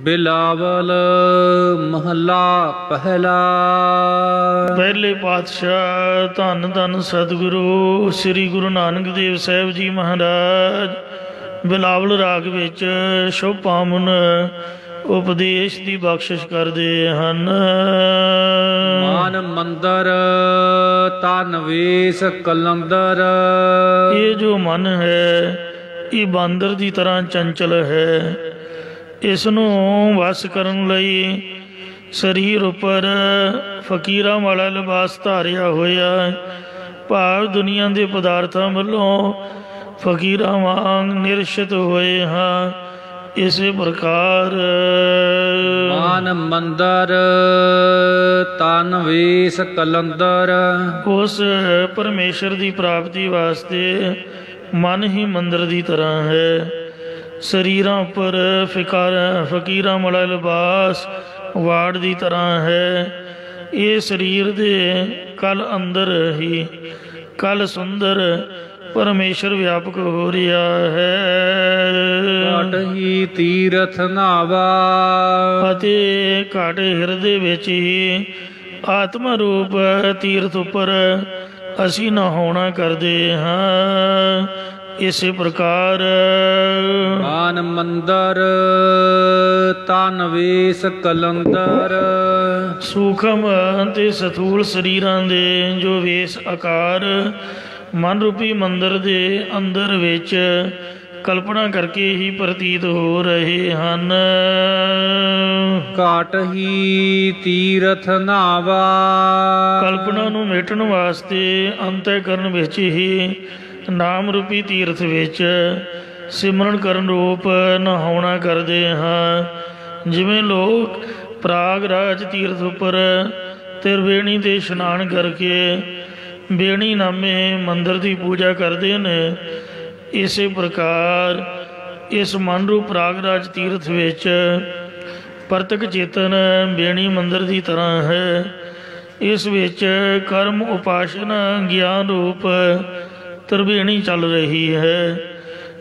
बिलावल महला पहला। पहले पातशाह धन धन सतगुरु श्री गुरु नानक देव साहब जी महाराज बिलावल राग विच शुभ पावन उपदेश की बख्शिश करते हैं। मान मंदर तन वेश कलंदर। ये जो मन है ये बांदर की तरह चंचल है। इसनों वस करन लई शरीर उपर फकीरां वाला लिबास धारिया होया। भाव दुनिया के पदार्थों वालों फकीरां वांग निरछित होए हाँ। इस प्रकार मान मंदर तन वेश कलंदर। उस परमेश्वर की प्राप्ति वास्ते मन ही मंदिर की तरह है। शरीरां पर फकीरां वाला लिबास वाड़ की तरह है। ये शरीर दे कल अंदर ही कल सुंदर परमेश्वर व्यापक हो रहा है। घट ही तीरथ नावा। अते घट हिरदे विच ही आत्मा रूप तीर्थ उपर असी नहाउणा करते हाँ। इस प्रकार मान मंदर तन वेश कलंदर। सूखम ते स्थूल शरीरां दे जो वेश आकार मन रूपी मंदिर दे अंदर विच कल्पना करके ही प्रतीत हो रहे हैं। घाट ही तीरथ नावा। कल्पना नूं मिटण वास्ते अंतःकरण विच ही नाम रूपी तीर्थ विच सिमरन करन रूप नहाउणा करते हाँ। जिवें लोग प्रागराज तीर्थ उपर त्रिवेणी ते इशनान करके बेणी नामे मंदिर की पूजा करते हैं। इस प्रकार इस मन रूप प्रागराज तीर्थ विच परतक चेतन बेणी मंदिर की तरह है। इस विच कर्म उपासना ज्ञान रूप त्रिवेणी चल रही है।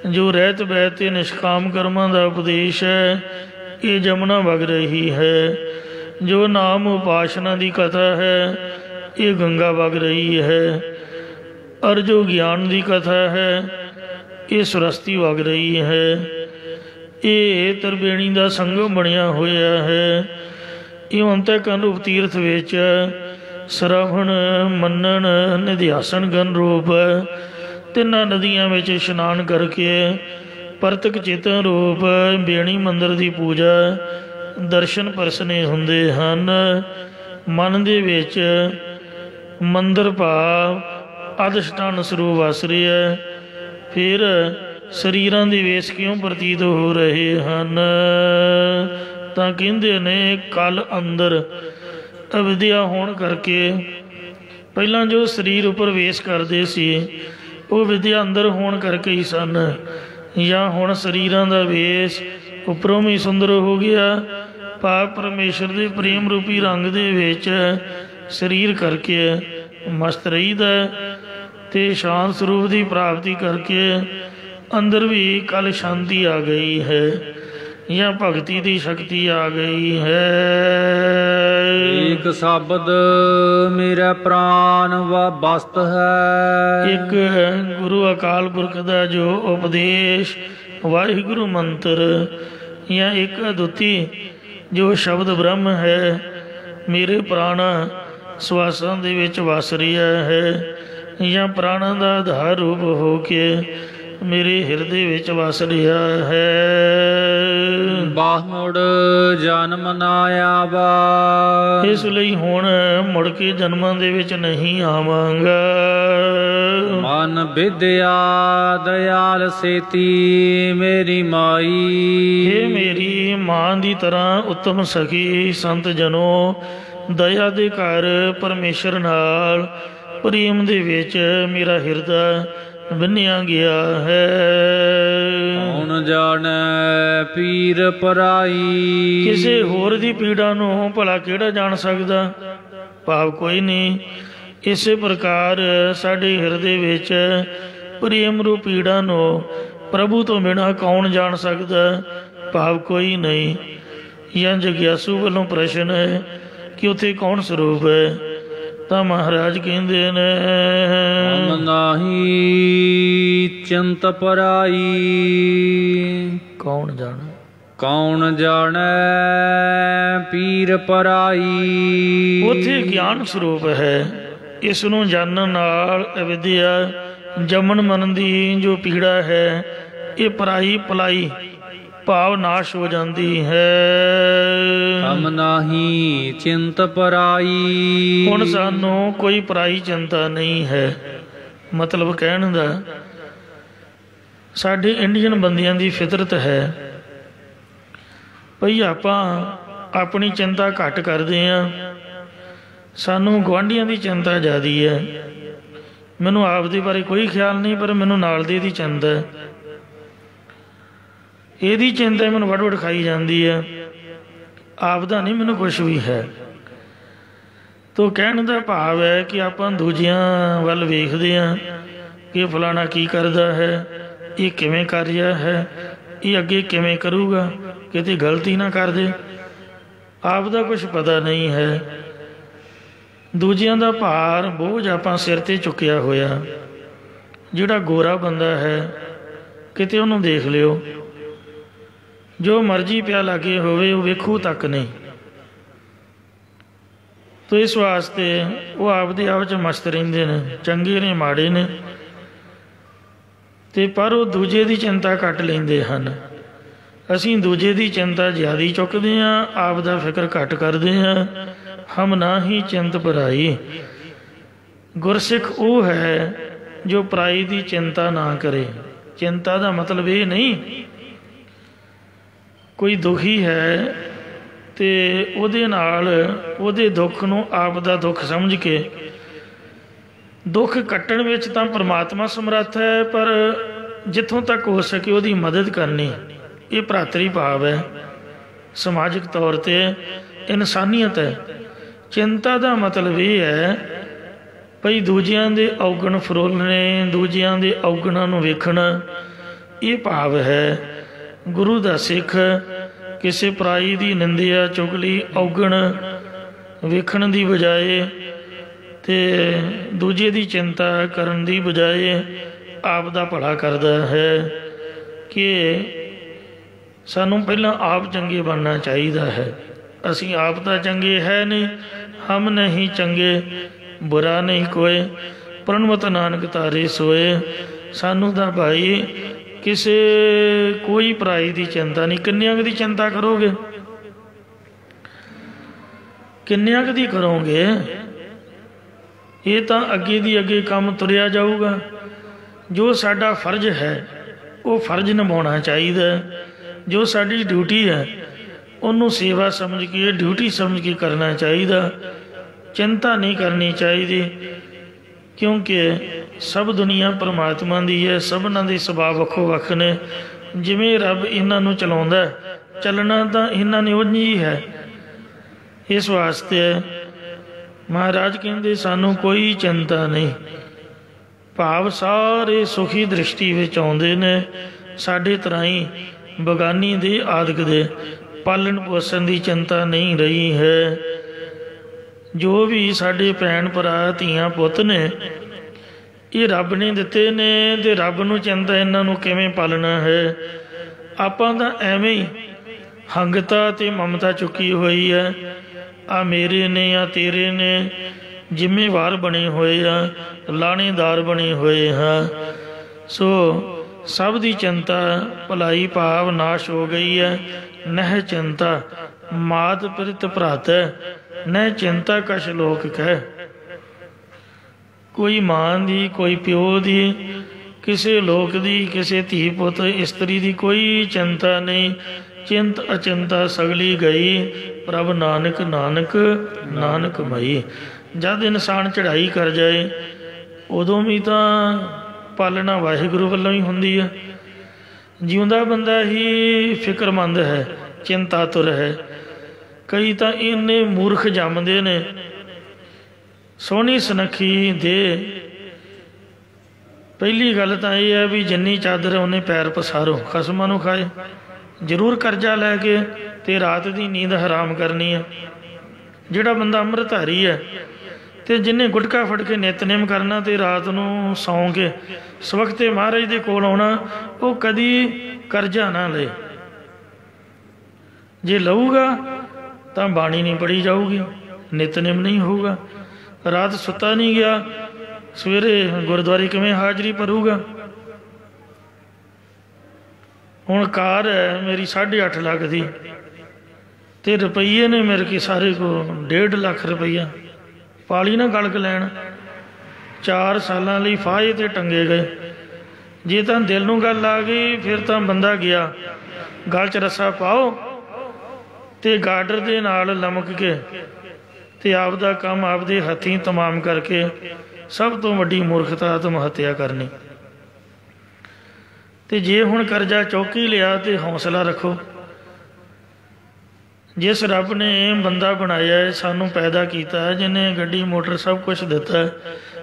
जो रहत बहते निष्काम कर्मां का उपदेश है ये जमुना वग रही है। जो नाम उपासना की कथा है ये गंगा वग रही है। और जो ज्ञान की कथा है ये सरस्ती वग रही है। ये त्रिवेणी का संगम बनया होया है। ये अंतःकरण रूप तीर्थ विच श्रवण मनन निध्यासन गन रूप तिना नदियां विच इशनान करके परतक चेतन रूप बेणी मंदिर की पूजा दर्शन परसने हुंदे हन। मन दे विच मंदिर भाव अधिष्ठान स्वरूप वस रहा है। फिर शरीरां दे वेश क्यों प्रतीत हो रहे हैं तां कहंदे ने कल अंदर अविद्या होण करके पहलां जो शरीर उपर वेश करते सी वो विद्या अंदर होण करके ही सन। या हुण शरीरां दा वेश उपरों भी सुंदर हो गया। भाव परमेश्वर के प्रेम रूपी रंग दे विच शरीर करके मस्त रहीदा ते शांत स्वरूप की प्राप्ति करके अंदर भी कल शांति आ गई है या भगती की शक्ति आ गई है। एक शब्द मेरा प्राण व वस्त है। एक गुरु अकाल पुरख का जो उपदेश वाहिगुरु मंत्र या एक अद्विती जो शब्द ब्रह्म है मेरे प्राण श्वासां दे विच वस रहा है। या प्राणा का आधार रूप हो के मेरे हिरदे विच वस रहा है। बाह मुड़ जन्म ना आवा। इस लई हुण मुड़ के जन्मां दे विच नहीं आवांगा। मन विद्या दयाल सेती मेरी माई। हे मेरी मां दी तरह उत्तम सखी संत जनो दया दे घर परमेश्वर नाल प्रेम दे विच मेरा हिरदा बन्निया गया है। हुण जाने पीर पराई। किसी होर दी पीड़ा नूं भला किहड़ा जान सकदा। भाव कोई नहीं। इस प्रकार साडे हिरदे विच प्रेम रूप पीड़ा नूं प्रभु तो बिना कौन जान सकता। ਭਾਵ ਕੋਈ ਨਹੀਂ। ਜਾਂ ਜਗਿਆਸੂ ਵੱਲੋਂ ਪ੍ਰਸ਼ਨ ਹੈ ਕਿ ਉੱਥੇ ਕੌਣ ਸਰੂਪ ਹੈ, ਤਾਂ ਮਹਾਰਾਜ ਕਹਿੰਦੇ ਨੇ ਹਮ ਨਾਹੀ ਚਿੰਤ ਪਰਾਈ, ਕੌਣ ਜਾਣੇ ਕੌਣ ਜਾਣੈ ਪੀਰ ਪਰਾਈ। ਉੱਥੇ ਗਿਆਨ ਸਰੂਪ ਹੈ। ਇਸ ਨੂੰ ਜਾਣਨ ਨਾਲ ਅਵਿਦਿਆ ਜਮਨ ਮਨ ਦੀ ਜੋ ਪੀੜਾ ਹੈ ਇਹ ਪਰਾਈ ਪਲਾਈ ਭਾਵ ਨਾਸ਼ ਹੋ ਜਾਂਦੀ ਹੈ। ਹਮ ਨਾਹੀ ਚਿੰਤ ਪਰਾਈ, ਹੁਣ ਸਾਨੂੰ ਕੋਈ ਪਰਾਈ ਚਿੰਤਾ ਨਹੀਂ ਹੈ। ਮਤਲਬ ਕਹਿਣ ਦਾ ਸਾਡੇ ਇੰਡੀਅਨ ਬੰਦਿਆਂ ਦੀ ਫਿਤਰਤ ਹੈ ਭਈ ਆਪਾਂ ਆਪਣੀ ਚਿੰਤਾ ਘੱਟ ਕਰਦੇ ਹਾਂ, ਸਾਨੂੰ ਗੁਆਂਢੀਆਂ ਦੀ ਚਿੰਤਾ ਜ਼ਿਆਦੀ ਹੈ। ਮੈਨੂੰ ਆਪ ਦੇ ਬਾਰੇ ਕੋਈ ਖਿਆਲ ਨਹੀਂ, ਪਰ ਮੈਨੂੰ ਨਾਲ ਦੇ ਦੀ ਚਿੰਤਾ ਹੈ, ਇਹਦੀ ਚਿੰਤਾ ਮੈਨੂੰ ਵੱਡ ਵੱਡ ਖਾਈ ਜਾਂਦੀ ਹੈ, ਆਪ ਦਾ ਨਹੀਂ ਮੈਨੂੰ ਕੁਛ ਵੀ ਹੈ। ਤੋ ਕਹਿਣ ਦਾ ਭਾਵ ਹੈ ਕਿ ਆਪਾਂ ਦੂਜਿਆਂ ਵੱਲ ਵੇਖਦੇ ਹਾਂ ਕਿ ਫਲਾਣਾ ਕੀ ਕਰਦਾ ਹੈ, ਇਹ ਕਿਵੇਂ ਕਰ ਰਿਹਾ ਹੈ, ਇਹ ਅੱਗੇ ਕਿਵੇਂ ਕਰੂਗਾ, ਕਿਤੇ ਗਲਤੀ ਨਾ ਕਰ ਦੇ। ਆਪ ਦਾ ਕੁਛ ਪਤਾ ਨਹੀਂ ਹੈ। ਦੂਜਿਆਂ ਦਾ ਭਾਰ ਬੋਝ ਆਪਾਂ ਸਿਰ 'ਤੇ ਚੁੱਕਿਆ ਹੋਇਆ। ਜਿਹੜਾ ਗੋਰਾ ਬੰਦਾ ਹੈ ਕਿਤੇ ਉਹਨੂੰ ਦੇਖ ਲਿਓ, ਜੋ ਮਰਜ਼ੀ ਪਿਆ ਲਾਗੇ ਹੋਵੇ ਉਹ ਵੇਖੂ ਤੱਕ ਨਹੀਂ। ਤੋ ਇਸ ਵਾਸਤੇ ਉਹ ਆਪਦੇ ਆਪ 'ਚ ਮਸਤ ਰਹਿੰਦੇ ਨੇ, ਚੰਗੇ ਨੇ ਮਾੜੇ ਨੇ, ਤੇ ਪਰ ਉਹ ਦੂਜੇ ਦੀ ਚਿੰਤਾ ਘੱਟ ਲੈਂਦੇ ਹਨ। ਅਸੀਂ ਦੂਜੇ ਦੀ ਚਿੰਤਾ ਜ਼ਿਆਦਾ ਚੁੱਕਦੇ ਹਾਂ, ਆਪ ਦਾ ਫਿਕਰ ਘੱਟ ਕਰਦੇ ਹਾਂ। ਹਮ ਨਾਹੀ ਚਿੰਤ ਪਰਾਈ। ਗੁਰਸਿੱਖ ਉਹ ਹੈ ਜੋ ਪਰਾਈ ਦੀ ਚਿੰਤਾ ਨਾ ਕਰੇ। ਚਿੰਤਾ ਦਾ ਮਤਲਬ ਇਹ ਨਹੀਂ ਕੋਈ ਦੁਖੀ ਹੈ ਤੇ ਉਹਦੇ ਨਾਲ ਉਹਦੇ ਦੁੱਖ ਨੂੰ ਆਪ ਦਾ ਦੁੱਖ ਸਮਝ ਕੇ ਦੁੱਖ ਕੱਟਣ ਵਿੱਚ ਤਾਂ ਪਰਮਾਤਮਾ ਸਮਰੱਥ ਹੈ, ਪਰ ਜਿੱਥੋਂ ਤੱਕ ਹੋ ਸਕੇ ਉਹਦੀ ਮਦਦ ਕਰਨੀ, ਇਹ ਭਰਾਤਰੀ ਭਾਵ ਹੈ, ਸਮਾਜਿਕ ਤੌਰ 'ਤੇ ਇਨਸਾਨੀਅਤ ਹੈ। ਚਿੰਤਾ ਦਾ ਮਤਲਬ ਇਹ ਹੈ ਭਈ ਦੂਜਿਆਂ ਦੇ ਔਗਣ ਫਰੋਲਣੇ, ਦੂਜਿਆਂ ਦੇ ਔਗਣਾਂ ਨੂੰ ਵੇਖਣਾ, ਇਹ ਭਾਵ ਹੈ। ਗੁਰੂ ਦਾ ਸਿੱਖ ਕਿਸੇ ਪਰਾਈ ਦੀ ਨਿੰਦਿਆ, ਚੁਗਲੀ, ਔਗਣ ਵੇਖਣ ਦੀ ਬਜਾਏ ਤੇ ਦੂਜੇ ਦੀ ਚਿੰਤਾ ਕਰਨ ਦੀ ਬਜਾਏ ਆਪ ਦਾ ਭਲਾ ਕਰਦਾ ਹੈ ਕਿ ਸਾਨੂੰ ਪਹਿਲਾਂ ਆਪ ਚੰਗੇ ਬਣਨਾ ਚਾਹੀਦਾ ਹੈ। ਅਸੀਂ ਆਪ ਤਾਂ ਚੰਗੇ ਹੈ ਨਹੀਂ, ਹਮ ਨਹੀਂ ਚੰਗੇ ਬੁਰਾ ਨਹੀਂ ਕੋਏ, ਪ੍ਰਣਵਤ ਨਾਨਕ ਤਾਰੇ ਸੋਏ। ਸਾਨੂੰ ਤਾਂ ਭਾਈ ਕਿਸੇ ਕੋਈ ਪਰਾਈ ਦੀ ਚਿੰਤਾ ਨਹੀਂ। ਕਿੰਨਿਆਂ ਕੁ ਦੀ ਚਿੰਤਾ ਕਰੋਗੇ, ਕਿੰਨਿਆਂ ਕੁ ਦੀ ਕਰੋਗੇ? ਇਹ ਤਾਂ ਅੱਗੇ ਦੀ ਅੱਗੇ ਕੰਮ ਤੁਰਿਆ ਜਾਊਗਾ। ਜੋ ਸਾਡਾ ਫਰਜ਼ ਹੈ ਉਹ ਫਰਜ਼ ਨਿਭਾਉਣਾ ਚਾਹੀਦਾ। ਜੋ ਸਾਡੀ ਡਿਊਟੀ ਹੈ ਉਹਨੂੰ ਸੇਵਾ ਸਮਝ ਕੇ, ਡਿਊਟੀ ਸਮਝ ਕੇ ਕਰਨਾ ਚਾਹੀਦਾ। ਚਿੰਤਾ ਨਹੀਂ ਕਰਨੀ ਚਾਹੀਦੀ, ਕਿਉਂਕਿ ਸਭ ਦੁਨੀਆ ਪਰਮਾਤਮਾ ਦੀ ਹੈ। ਸਭਨਾਂ ਦੇ ਸੁਭਾਅ ਵੱਖੋ ਵੱਖ ਨੇ। ਜਿਵੇਂ ਰੱਬ ਇਹਨਾਂ ਨੂੰ ਚਲਾਉਂਦਾ, ਚੱਲਣਾ ਤਾਂ ਇਹਨਾਂ ਨੇ ਉਂਝ ਹੀ ਹੈ। ਇਸ ਵਾਸਤੇ ਮਹਾਰਾਜ ਕਹਿੰਦੇ ਸਾਨੂੰ ਕੋਈ ਚਿੰਤਾ ਨਹੀਂ। ਭਾਵ ਸਾਰੇ ਸੁਖੀ ਦ੍ਰਿਸ਼ਟੀ ਵਿੱਚ ਆਉਂਦੇ ਨੇ। ਸਾਡੇ ਤਰ੍ਹਾਂ ਹੀ ਬਗਾਨੀ ਦੇ ਆਦਿਕ ਦੇ ਪਾਲਣ ਪੋਸ਼ਣ ਦੀ ਚਿੰਤਾ ਨਹੀਂ ਰਹੀ ਹੈ। ਜੋ ਵੀ ਸਾਡੇ ਭੈਣ ਭਰਾ ਧੀਆਂ ਪੁੱਤ ਨੇ ਇਹ ਰੱਬ ਨੇ ਦਿੱਤੇ ਨੇ, ਤੇ ਰੱਬ ਨੂੰ ਚਿੰਤਾ ਇਹਨਾਂ ਨੂੰ ਕਿਵੇਂ ਪਾਲਣਾ ਹੈ। ਆਪਾਂ ਤਾਂ ਐਵੇਂ ਹੀ ਹੰਗਤਾ ਤੇ ਮਮਤਾ ਚੁੱਕੀ ਹੋਈ ਹੈ। ਆ ਮੇਰੇ ਨੇ, ਆ ਤੇਰੇ ਨੇ, ਜ਼ਿੰਮੇਵਾਰ ਬਣੇ ਹੋਏ ਆ, ਲਾਣੇਦਾਰ ਬਣੇ ਹੋਏ ਹਾਂ। ਸੋ ਸਭ ਦੀ ਚਿੰਤਾ ਭਲਾਈ ਭਾਵ ਨਾਸ਼ ਹੋ ਗਈ ਹੈ। ਨਹਿ ਚਿੰਤਾ ਮਾਤ ਪ੍ਰਿਤ ਭਰਾਤ, ਨਹਿ ਚਿੰਤਾ ਕਛ ਲੋਕ ਕਹਿ। ਕੋਈ ਮਾਂ ਦੀ, ਕੋਈ ਪਿਓ ਦੀ, ਕਿਸੇ ਲੋਕ ਦੀ, ਕਿਸੇ ਧੀ ਪੁੱਤ ਇਸਤਰੀ ਦੀ ਕੋਈ ਚਿੰਤਾ ਨਹੀਂ। ਚਿੰਤ ਅਚਿੰਤਾ ਸਗਲੀ ਗਈ, ਪ੍ਰਭ ਨਾਨਕ ਨਾਨਕ ਨਾਨਕ ਮਈ। ਜਦ ਇਨਸਾਨ ਚੜ੍ਹਾਈ ਕਰ ਜਾਏ ਉਦੋਂ ਵੀ ਤਾਂ ਪਾਲਣਾ ਵਾਹਿਗੁਰੂ ਵੱਲੋਂ ਹੀ ਹੁੰਦੀ ਹੈ। ਜਿਉਂਦਾ ਬੰਦਾ ਹੀ ਫਿਕਰਮੰਦ ਹੈ, ਚਿੰਤਾਤੁਰ ਹੈ। ਕਈ ਤਾਂ ਇੰਨੇ ਮੂਰਖ ਜੰਮਦੇ ਨੇ। ਸੋਹਣੀ ਸੁਨੱਖੀ ਦੇ ਪਹਿਲੀ ਗੱਲ ਤਾਂ ਇਹ ਹੈ ਵੀ ਜਿੰਨੀ ਚਾਦਰ ਉਹਨੇ ਪੈਰ ਪਸਾਰੋ, ਖਸਮਾਂ ਨੂੰ ਖਾਏ। ਜ਼ਰੂਰ ਕਰਜ਼ਾ ਲੈ ਕੇ ਤੇ ਰਾਤ ਦੀ ਨੀਂਦ ਹਰਾਮ ਕਰਨੀ ਹੈ। ਜਿਹੜਾ ਬੰਦਾ ਅੰਮ੍ਰਿਤਧਾਰੀ ਹੈ ਤੇ ਜਿਹਨੇ ਗੁਟਕਾ ਫੜ ਕੇ ਨਿਤਨੇਮ ਕਰਨਾ ਤੇ ਰਾਤ ਨੂੰ ਸੌਂ ਕੇ ਸਵਖਤੇ ਮਹਾਰਾਜ ਦੇ ਕੋਲ ਆਉਣਾ, ਉਹ ਕਦੀ ਕਰਜ਼ਾ ਨਾ ਲਏ। ਜੇ ਲਊਗਾ ਤਾਂ ਬਾਣੀ ਨਹੀਂ ਪੜ੍ਹੀ ਜਾਊਗੀ, ਨਿਤਨੇਮ ਨਹੀਂ ਹੋਊਗਾ, ਰਾਤ ਸੁੱਤਾ ਨਹੀਂ ਗਿਆ, ਸਵੇਰੇ ਗੁਰਦੁਆਰੇ ਕਿਵੇਂ ਹਾਜ਼ਰੀ ਭਰੂਗਾ। ਹੁਣ ਕਾਰ ਹੈ ਮੇਰੀ 8.5 ਲੱਖ ਦੀ ਤੇ ਰੁਪਈਏ ਨੇ ਮੇਰੇ ਕੇ ਸਾਰੇ ਕੋ 1.5 ਲੱਖ ਰੁਪਈਆ। ਪਾਲੀ ਨਾ ਗਲਕ ਲੈਣ, 4 ਸਾਲਾਂ ਲਈ ਫਾਹੇ ਤੇ ਟੰਗੇ ਗਏ। ਜੇ ਤਾਂ ਦਿਲ ਨੂੰ ਗੱਲ ਆ ਗਈ ਫਿਰ ਤਾਂ ਬੰਦਾ ਗਿਆ, ਗਲ 'ਚ ਰੱਸਾ ਪਾਓ ਤੇ ਗਾਡਰ ਦੇ ਨਾਲ ਲਮਕ ਕੇ ਤੇ ਆਪਦਾ ਕੰਮ ਆਪਦੇ ਹੱਥੀਂ ਤਮਾਮ ਕਰਕੇ ਸਭ ਤੋਂ ਵੱਡੀ ਮੂਰਖਤਾ ਆਤਮ ਹੱਤਿਆ ਕਰਨੀ। ਤੇ ਜੇ ਹੁਣ ਕਰਜ਼ਾ ਚੁੱਕ ਹੀ ਲਿਆ ਤੇ ਹੌਸਲਾ ਰੱਖੋ। ਜਿਸ ਰੱਬ ਨੇ ਬੰਦਾ ਬਣਾਇਆ, ਸਾਨੂੰ ਪੈਦਾ ਕੀਤਾ, ਜਿਹਨੇ ਗੱਡੀ ਮੋਟਰ ਸਭ ਕੁਛ ਦਿੱਤਾ,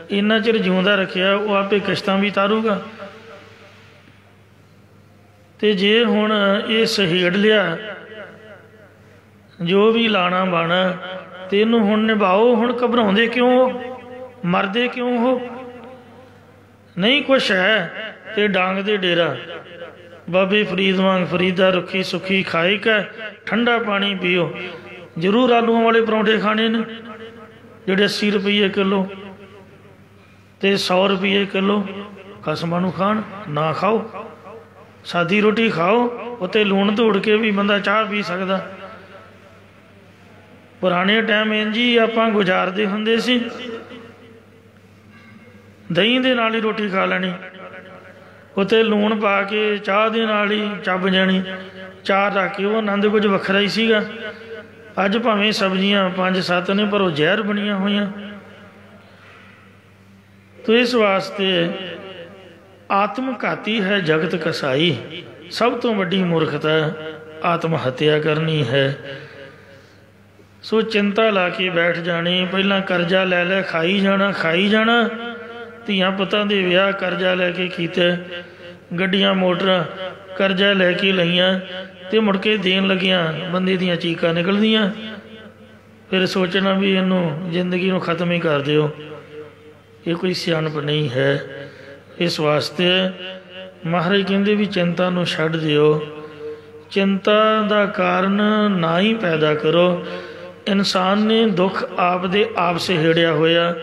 ਇੰਨਾ ਚਿਰ ਜਿਉਂਦਾ ਰੱਖਿਆ, ਉਹ ਆਪੇ ਕਿਸ਼ਤਾਂ ਵੀ ਤਾਰੂਗਾ। ਤੇ ਜੇ ਹੁਣ ਇਹ ਸਹੇੜ ਲਿਆ ਜੋ ਵੀ ਲਾਣਾ ਬਾਣਾ ਤੇ ਇਹਨੂੰ ਹੁਣ ਨਿਭਾਓ। ਹੁਣ ਘਬਰਾਉਂਦੇ ਕਿਉਂ ਹੋ, ਮਰਦੇ ਕਿਉਂ ਹੋ? ਨਹੀਂ ਕੁਛ ਹੈ ਤੇ ਡਾਂਗ ਦੇ ਡੇਰਾ। ਬਾਬੇ ਫਰੀਦ ਵਾਂਗ ਫਰੀਦਾ ਰੁੱਖੀ ਸੁੱਖੀ ਖਾਈ ਕੈ, ਠੰਡਾ ਪਾਣੀ ਪੀਓ। ਜ਼ਰੂਰ ਆਲੂਆਂ ਵਾਲੇ ਪਰੌਂਠੇ ਖਾਣੇ ਨੇ ਜਿਹੜੇ 80 ਰੁਪਈਏ ਕਿਲੋ ਤੇ 100 ਰੁਪਈਏ ਕਿਲੋ। ਕਸਮਾਂ ਨੂੰ ਖਾਣ ਨਾ ਖਾਓ, ਸਾਦੀ ਰੋਟੀ ਖਾਓ, ਉੱਤੇ ਲੂਣ ਧੂੜ ਕੇ ਵੀ ਬੰਦਾ ਚਾਹ ਪੀ ਸਕਦਾ। ਪੁਰਾਣੇ ਟਾਈਮ ਇੰਝ ਹੀ ਆਪਾਂ ਗੁਜ਼ਾਰਦੇ ਹੁੰਦੇ ਸੀ, ਦਹੀਂ ਦੇ ਨਾਲ ਹੀ ਰੋਟੀ ਖਾ ਲੈਣੀ, ਉੱਤੇ ਲੂਣ ਪਾ ਕੇ ਚਾਹ ਦੇ ਨਾਲ ਹੀ ਚੱਬ ਜਾਣੀ, ਚਾਰ ਰੱਖ ਕੇ। ਉਹ ਆਨੰਦ ਕੁਝ ਵੱਖਰਾ ਹੀ ਸੀਗਾ। ਅੱਜ ਭਾਵੇਂ ਸਬਜ਼ੀਆਂ 5-7 ਨੇ ਪਰ ਉਹ ਜ਼ਹਿਰ ਬਣੀਆਂ ਹੋਈਆਂ। ਤੋ ਇਸ ਵਾਸਤੇ ਆਤਮ ਘਾਤੀ ਹੈ ਜਗਤ ਕਸਾਈ। ਸਭ ਤੋਂ ਵੱਡੀ ਮੂਰਖਤਾ ਆਤਮ ਹੱਤਿਆ ਕਰਨੀ ਹੈ। ਸੋ ਚਿੰਤਾ ਲਾ ਕੇ ਬੈਠ ਜਾਣੀ, ਪਹਿਲਾਂ ਕਰਜ਼ਾ ਲੈ ਲੈ ਖਾਈ ਜਾਣਾ, ਖਾਈ ਜਾਣਾ। ਧੀਆਂ ਪੁੱਤਾਂ ਦੇ ਵਿਆਹ ਕਰਜ਼ਾ ਲੈ ਕੇ ਕੀਤੇ, ਗੱਡੀਆਂ ਮੋਟਰਾਂ ਕਰਜ਼ਾ ਲੈ ਕੇ ਲਈਆਂ ਤੇ ਮੁੜ ਕੇ ਦੇਣ ਲੱਗੀਆਂ ਬੰਦੇ ਦੀਆਂ ਚੀਕਾਂ ਨਿਕਲਦੀਆਂ। ਫਿਰ ਸੋਚਣਾ ਵੀ ਇਹਨੂੰ ਜ਼ਿੰਦਗੀ ਨੂੰ ਖ਼ਤਮ ਹੀ ਕਰ ਦਿਓ। ਇਹ ਕੋਈ ਸਿਆਣਪ ਨਹੀਂ ਹੈ। ਇਸ ਵਾਸਤੇ ਮਹਾਰਾਜ ਕਹਿੰਦੇ ਵੀ ਚਿੰਤਾ ਨੂੰ ਛੱਡ ਦਿਓ, ਚਿੰਤਾ ਦਾ ਕਾਰਨ ਨਾ ਹੀ ਪੈਦਾ ਕਰੋ। ਇਨਸਾਨ ਨੇ ਦੁੱਖ ਆਪ ਦੇ ਆਪ ਸਹੇੜਿਆ ਹੋਇਆ।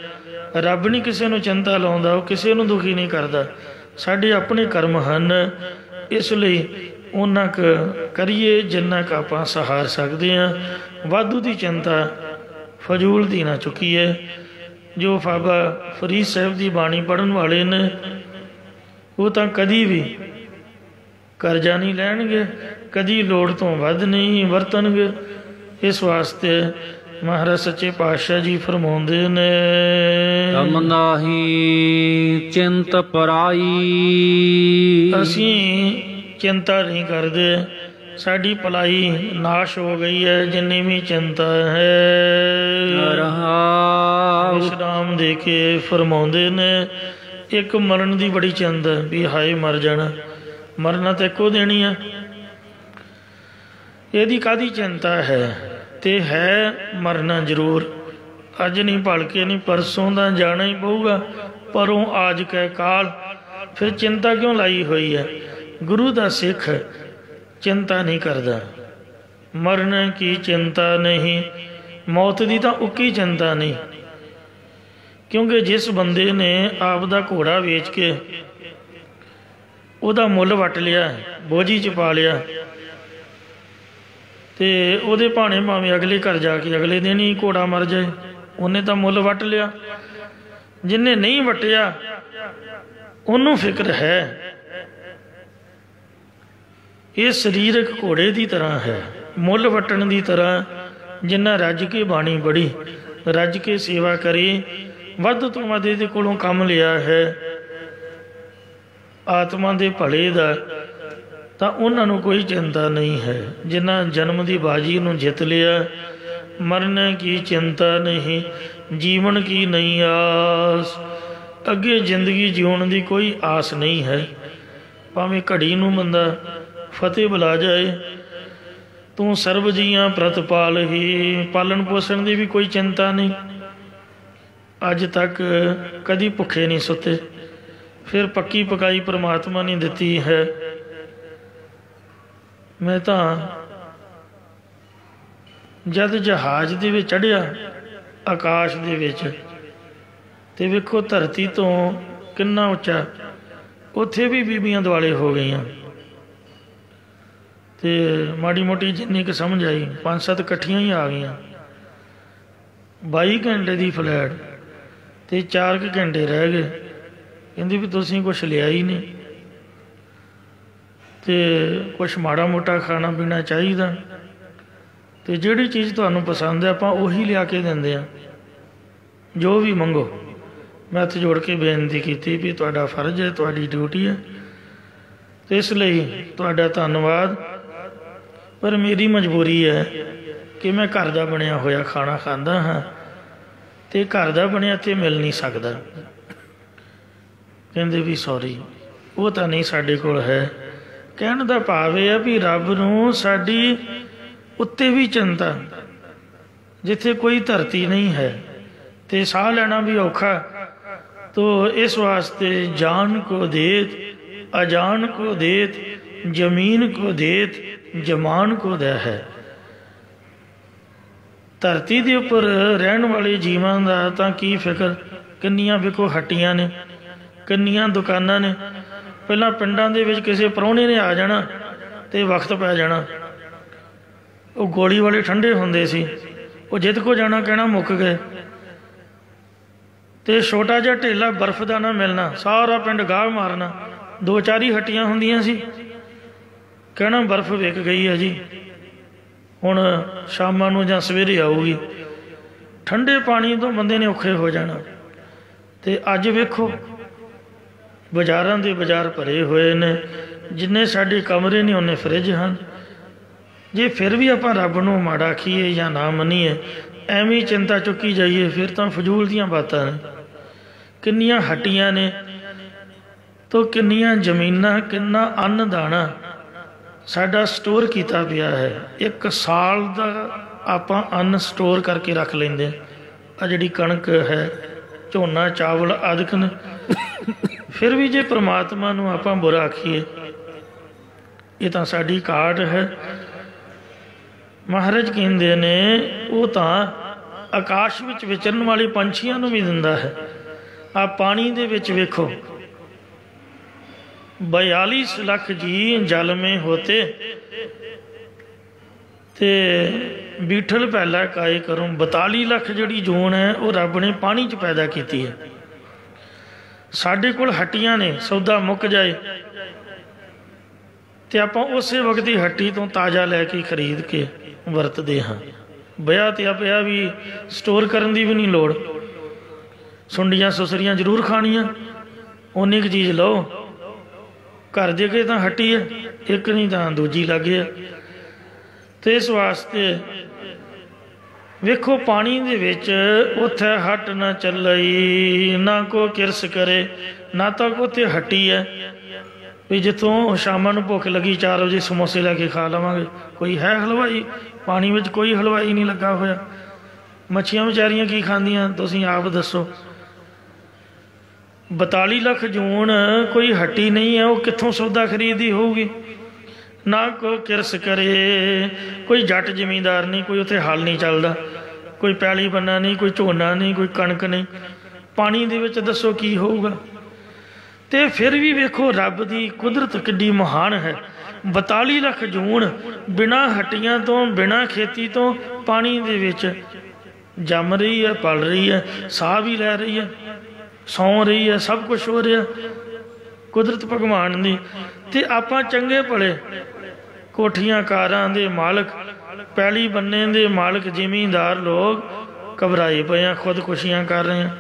ਰੱਬ ਨਹੀਂ ਕਿਸੇ ਨੂੰ ਚਿੰਤਾ ਲਾਉਂਦਾ, ਉਹ ਕਿਸੇ ਨੂੰ ਦੁਖੀ ਨਹੀਂ ਕਰਦਾ। ਸਾਡੇ ਆਪਣੇ ਕਰਮ ਹਨ, ਇਸ ਲਈ ਉਹਨਾਂ ਕੁ ਕਰੀਏ ਜਿੰਨਾ ਕੁ ਆਪਾਂ ਸਹਾਰ ਸਕਦੇ ਹਾਂ। ਵਾਧੂ ਦੀ ਚਿੰਤਾ ਫਜ਼ੂਲ ਦੀ ਨਾ ਚੁੱਕੀਏ। ਜੋ ਬਾਬਾ ਫਰੀਦ ਸਾਹਿਬ ਦੀ ਬਾਣੀ ਪੜ੍ਹਨ ਵਾਲੇ ਨੇ ਉਹ ਤਾਂ ਕਦੀ ਵੀ ਕਰਜ਼ਾ ਨਹੀਂ ਲੈਣਗੇ, ਕਦੀ ਲੋੜ ਤੋਂ ਵੱਧ ਨਹੀਂ ਵਰਤਣਗੇ। ਇਸ ਵਾਸਤੇ ਮਹਾਰਾਜ ਸੱਚੇ ਪਾਤਸ਼ਾਹ ਜੀ ਫਰਮਾਉਂਦੇ ਨੇ, ਤਮ ਨਾਹੀ ਚਿੰਤ ਪਰਾਈ। ਅਸੀਂ ਚਿੰਤਾ ਨਹੀਂ ਕਰਦੇ, ਸਾਡੀ ਭਲਾਈ ਨਾਸ਼ ਹੋ ਗਈ ਹੈ ਜਿੰਨੀ ਵੀ ਚਿੰਤਾ ਹੈ। ਵਿਸ਼ਰਾਮ ਦੇ ਕੇ ਫਰਮਾਉਂਦੇ ਨੇ, ਇੱਕ ਮਰਨ ਦੀ ਬੜੀ ਚਿੰਤਾ ਵੀ ਹਾਏ ਮਰ ਜਾਣਾ, ਮਰਨਾ ਤਾਂ ਇੱਕੋ ਦੇਣੀ ਆ, ਇਹਦੀ ਕਾਹਦੀ ਚਿੰਤਾ ਹੈ? ਤੇ ਹੈ ਮਰਨਾ ਜ਼ਰੂਰ, ਅੱਜ ਨਹੀਂ ਭਲਕੇ ਨਹੀਂ ਪਰਸੋਂ ਦਾ ਜਾਣਾ ਹੀ ਪਊਗਾ। ਪਰੋਂ ਆਜ ਕੈ ਕਾਲ, ਫਿਰ ਚਿੰਤਾ ਕਿਉਂ ਲਾਈ ਹੋਈ ਹੈ? ਗੁਰੂ ਦਾ ਸਿੱਖ ਚਿੰਤਾ ਨਹੀਂ ਕਰਦਾ। ਮਰਨ ਕੀ ਚਿੰਤਾ ਨਹੀਂ, ਮੌਤ ਦੀ ਤਾਂ ਉੱਕੀ ਚਿੰਤਾ ਨਹੀਂ। ਕਿਉਂਕਿ ਜਿਸ ਬੰਦੇ ਨੇ ਆਪ ਦਾ ਘੋੜਾ ਵੇਚ ਕੇ ਉਹਦਾ ਮੁੱਲ ਵੱਟ ਲਿਆ, ਬੋਝੀ 'ਚ ਪਾ ਲਿਆ, ਤੇ ਉਹਦੇ ਭਾਣੇ ਭਾਵੇਂ ਅਗਲੇ ਘਰ ਜਾ ਕੇ ਅਗਲੇ ਦਿਨ ਹੀ ਘੋੜਾ ਮਰ ਜਾਏ, ਉਹਨੇ ਤਾਂ ਮੁੱਲ ਵੱਟ ਲਿਆ। ਜਿਹਨੇ ਨਹੀਂ ਵੱਟਿਆ ਉਹਨੂੰ ਫਿਕਰ ਹੈ। ਇਹ ਸਰੀਰਕ ਘੋੜੇ ਦੀ ਤਰ੍ਹਾਂ ਹੈ, ਮੁੱਲ ਵੱਟਣ ਦੀ ਤਰ੍ਹਾਂ। ਜਿੰਨਾ ਰੱਜ ਕੇ ਬਾਣੀ ਪੜ੍ਹੀ, ਰੱਜ ਕੇ ਸੇਵਾ ਕਰੀ, ਵੱਧ ਤੋਂ ਵੱਧ ਇਹਦੇ ਕੋਲੋਂ ਕੰਮ ਲਿਆ ਹੈ ਆਤਮਾ ਦੇ ਭਲੇ ਦਾ, ਤਾਂ ਉਹਨਾਂ ਨੂੰ ਕੋਈ ਚਿੰਤਾ ਨਹੀਂ ਹੈ। ਜਿਨ੍ਹਾਂ ਜਨਮ ਦੀ ਬਾਜੀ ਨੂੰ ਜਿੱਤ ਲਿਆ, ਮਰਨ ਕੀ ਚਿੰਤਾ ਨਹੀਂ, ਜੀਵਨ ਕੀ ਨਹੀਂ ਆਸ। ਅੱਗੇ ਜ਼ਿੰਦਗੀ ਜਿਉਣ ਦੀ ਕੋਈ ਆਸ ਨਹੀਂ ਹੈ। ਭਾਵੇਂ ਘੜੀ ਨੂੰ ਬੰਦਾ फतेह बुला जाए। तू सर्व जियां प्रतपाल ही, पालन पोषण की भी कोई चिंता नहीं, अज तक कदी भुखे नहीं सुते। फिर पक्की पकाई परमात्मा ने दिती है। मैं तो जद जहाज दे विच चढ़िया आकाश दे विच, ते वेखो धरती तो किन्ना उच्चा, उत्थे भी बीबियां दुआले हो गई। तो माड़ी मोटी जिन्नी क समझ आई, 5-7 कट्ठियां ही आ गई। 22 घंटे की फ्लैट, तो 4 घंटे रह गए। कहती भी तुसीं कुछ लिया ही नहीं, तो कुछ माड़ा मोटा खाना पीना चाहिए। तो जिहड़ी चीज़ तुहानूं पसंद है आपां उही लिया के दिंदे आ, जो भी मंगो। मैं हत्थ जोड़ के बेनती की भी तुहाडा फर्ज है, तुहाडी ड्यूटी है, तो इसलिए तुहाडा धन्नवाद। पर मेरी मजबूरी है कि मैं घर का बनिया होया खाना खाता हाँ, तो घर का बनिया तो मिल नहीं सकता। कहते भी सॉरी, वो तो नहीं साडे कोल है। कहने का भाव यह है भी रब नूं साडी उत्ते भी चिंता, जिथे कोई धरती नहीं है तो साह लेना भी औखा। तो इस वास्ते जान को देत, अजान को देत, जमीन को देत, जमान को दे है। धरती के उपर रहन वाले जीवां दा तां की फिक्र। किन्नियां वेखो हट्टियां ने, किन्नियां दुकानां ने। पहलां पिंडां दे विच किसी प्राहुणे ने आ जाना तो वक्त पै जाना, वो गोली वाले ठंडे होंदे सी, वो जिद को जाना कहना मुक गए। तो छोटा जिहा ढेला बर्फ का ना मिलना, सारा पिंड गाह मारना। 2-4 ही हट्टियां होंदियां सी, कहना बर्फ विक गई है जी, हुण शामां नूं जां सवेरे आऊगी। ठंडे पानी तो बंदे ने औखे हो जाना। तो अज वेखो बाजारां दे बाजार भरे हुए ने, जिन्ने साडे कमरे ने उन्ने फ्रिज हैं। जे फिर भी आपां रब नूं माड़ा आखीए या ना मनीए, एवें चिंता चुकी जाइए, फिर तो फजूल दीयां बातां ने। किन्नियां हट्टियां ने, तो किन्नियां जमीनां, किन्ना अन्न दाना साडा स्टोर किया पिया है। 1 साल का आपां अन्न स्टोर करके रख लेंदे। आ जिहड़ी कणक है, झोना, चावल आदि ने। फिर भी जे परमात्मा नूं आपां बुरा आखीए, ये तो साडी घाट है। महाराज कहते ने वो तो आकाश विच विचरन वाले पंछियों नूं भी दिंदा है। आ पानी दे विच वेखो 42 लाख जी जल में होते, ते बीठल पहला काय करूं। 42 लाख जिहड़ी जून है वो रब ने पानी च पैदा की है। साडे कोल हट्टियां ने, सौदा मुक जाए तो आपां उसे वक्त ही हट्टी तो ताज़ा लैके खरीद के वरतते हाँ। ब्याह ते पिया भी स्टोर करन दी भी नहीं लोड़। सुंडियां सुसरियां जरूर खानियां, उन्नी क चीज़ लो। घर दे के तो हट्टी है, एक नहीं तो दूजी लागे। तो इस वास्ते वेखो पानी दे विच उत्थे हट न चलई, ना को किरस करे, ना तो उत्थे हट्टी है भी जितों शामां नूं भुख लगी 4 बजे समोसे लैके खा लवांगे। कोई है हलवाई? पानी में कोई हलवाई नहीं लगा होया। मच्छियां बेचारियां की खांदियां तुसीं आप दसो। 42 लाख जून कोई हट्टी नहीं है, वो कित्थों सौदा खरीदी होगी। ना को किरस करे, कोई जट जमींदार नहीं, कोई उत्थे हल नहीं चलता, कोई पैली बन्ना नहीं, कोई झोना नहीं, कोई कणक नहीं। पानी दे विच दसो की होऊगा। ते फिर भी वेखो रब की कुदरत किड्डी महान है। 42 लाख जून बिना हट्टियां तो, बिना खेती तो पानी दे विच जम रही है, पल रही है, साह भी लै रही है, सौ रही है, सब कुछ हो रहा कुदरत भगवान की। ते आपां चंगे भले कोठियां कारां दे मालक, पैली बन्ने दे मालक, जिमींदार लोग घबराए पे हैं, खुदकुशियां कर रहे हैं,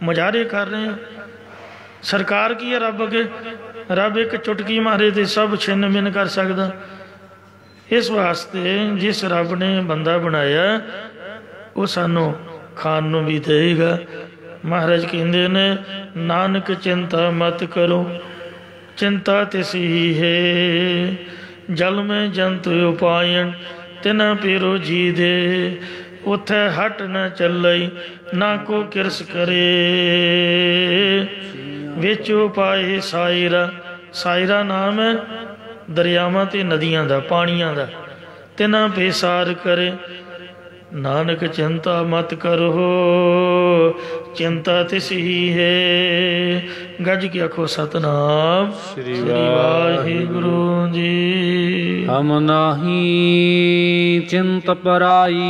मुजाहरे कर रहे हैं। सरकार की है रब अगे? रब एक चुटकी मारे तो सब छिन्न भिन्न कर सकता। इस वास्ते जिस रब ने बंदा बनाया वो सानू खान नू भी देगा। महाराज कहते ने नानक चिंता मत करो, चिंता तिस ही है जल में जंत उपायन तिना पेरो जी दे। उथे हट न चलई ना को किरस करे। विच उपाय सायरा, सायरा नाम है दरियावां ते नदियां दा, पानियां दा। तिना पेसार करे नानक चिंता मत करो, चिंता तिस ही है। गज के आखो सतनाम श्री वाहिगुरु जी। हम नाही चिंत पराई।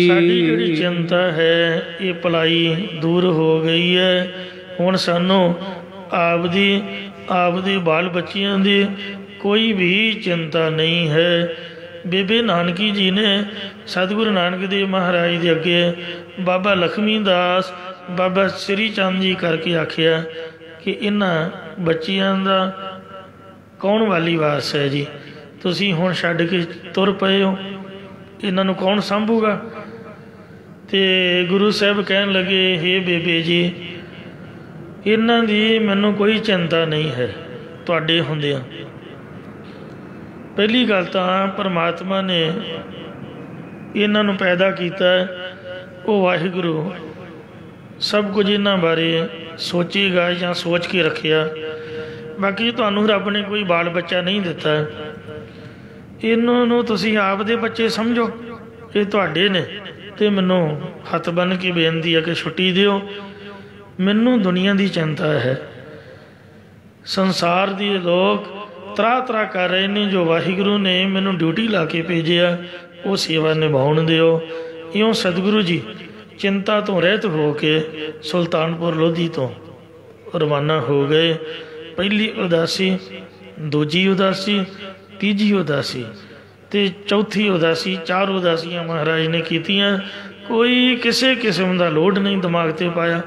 साडी जिहड़ी चिंता है ये भलाई दूर हो गई है। हुण सानू आपदी बाल बच्चियां दी कोई भी चिंता नहीं है। बेबे नानकी जी ने सतगुरु नानक देव महाराज के अगे बाबा लक्ष्मी दास, बाबा श्री चंद जी करके आखिया कि इन्हां बच्चियां दा कौन वाली वारस है जी। तुसीं हुण छड्ड के तुर पए हो, इन्हां नूं कौन संभूगा। ते गुरु साहब कहन लगे, हे बेबे जी इन्हां दी मैनूं कोई चिंता नहीं है तुहाडे हुंदियां। पहली गल तो परमात्मा ने इन्हां नूं पैदा किया, वो वाहिगुरु सब कुछ इन्हां बारे सोचेगा या सोच के रखिया। बाकी तुहानूं रब ने कोई बाल बच्चा नहीं दिता, इन्हां नूं तुसीं आप दे बच्चे समझो, ये तुहाडे ने। ते मैनूं हथ बन के बेनती है कि छुट्टी दिओ, मैनूं दुनिया की चिंता है। संसार के लोग तरा तरा कर रहे हैं, जो वाहिगुरु ने मैनू ड्यूटी ला के भेजिया वो सेवा निभाउण दिओ। इउं सतगुरु जी चिंता तो रहत हो के सुल्तानपुर लोधी तो रवाना हो गए। पहली उदासी, दूजी उदासी, तीजी उदासी ते चौथी उदासी, 4 उदासियां महाराज ने कीतियां। कोई किसी किस्म का लोड नहीं दिमाग ते पाया,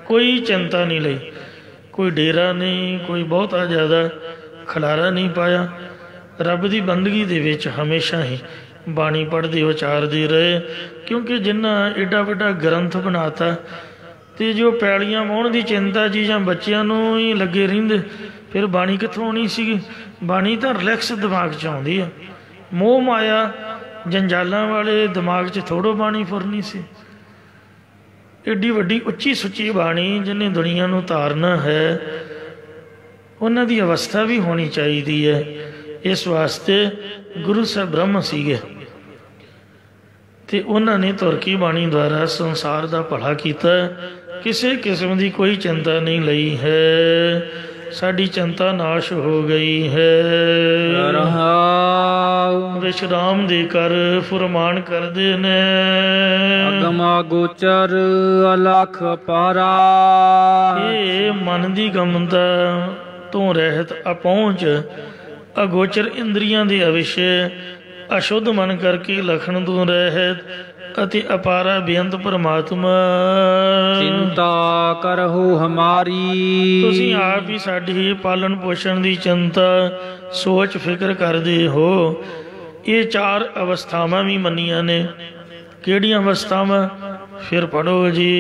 कोई चिंता नहीं लई, कोई डेरा नहीं, कोई बहुता ज़्यादा खलारा नहीं पाया। रब की बंदगी दे विच हमेशा ही बाणी पढ़ते उचारते रहे, क्योंकि जिन्ना एडा वड्डा ग्रंथ बनाता तो जो पैलियां वाहण की चिंता जी जां बच्चियां नूं ही लगे रहिंदे, फिर बाणी कित्थों आउणी सीगी। बाणी तो रिलैक्स दिमाग च आउंदी है, मोह माया जंजालां वाले दिमाग च थोड़ो बाणी फुरनी सी। एडी वड्डी उच्ची सुच्ची बाणी जिन्हें दुनिया नूं तारना है, उन्हां दी अवस्था भी होनी चाहिए है। इस वास्ते गुरु साहब ब्रह्म सीगे ते उन्हां ने तुरकी बाणी द्वारा संसार का भला किया। किसी किस्म की कोई चिंता नहीं लई है, साडी चिंता नाश हो गई है। विश्राम दे कर फुरमान करदे ने, अगमा गोचर अलख पारा। ये मन की गमता तो रहत अपहुँच, अगोचर इंद्रियां दे अविषय, अशुद्ध मन करके लखन तो रहत अति अपारा बेअंत परमात्मा। चिंता करहु हमारी। तुसीं आप ही साडी पालन पोषण की चिंता सोच फिक्र करदे हो। ये 4 अवस्थावां भी मनिया ने। किहड़ियां अवस्थावां? फिर पढ़ो जी।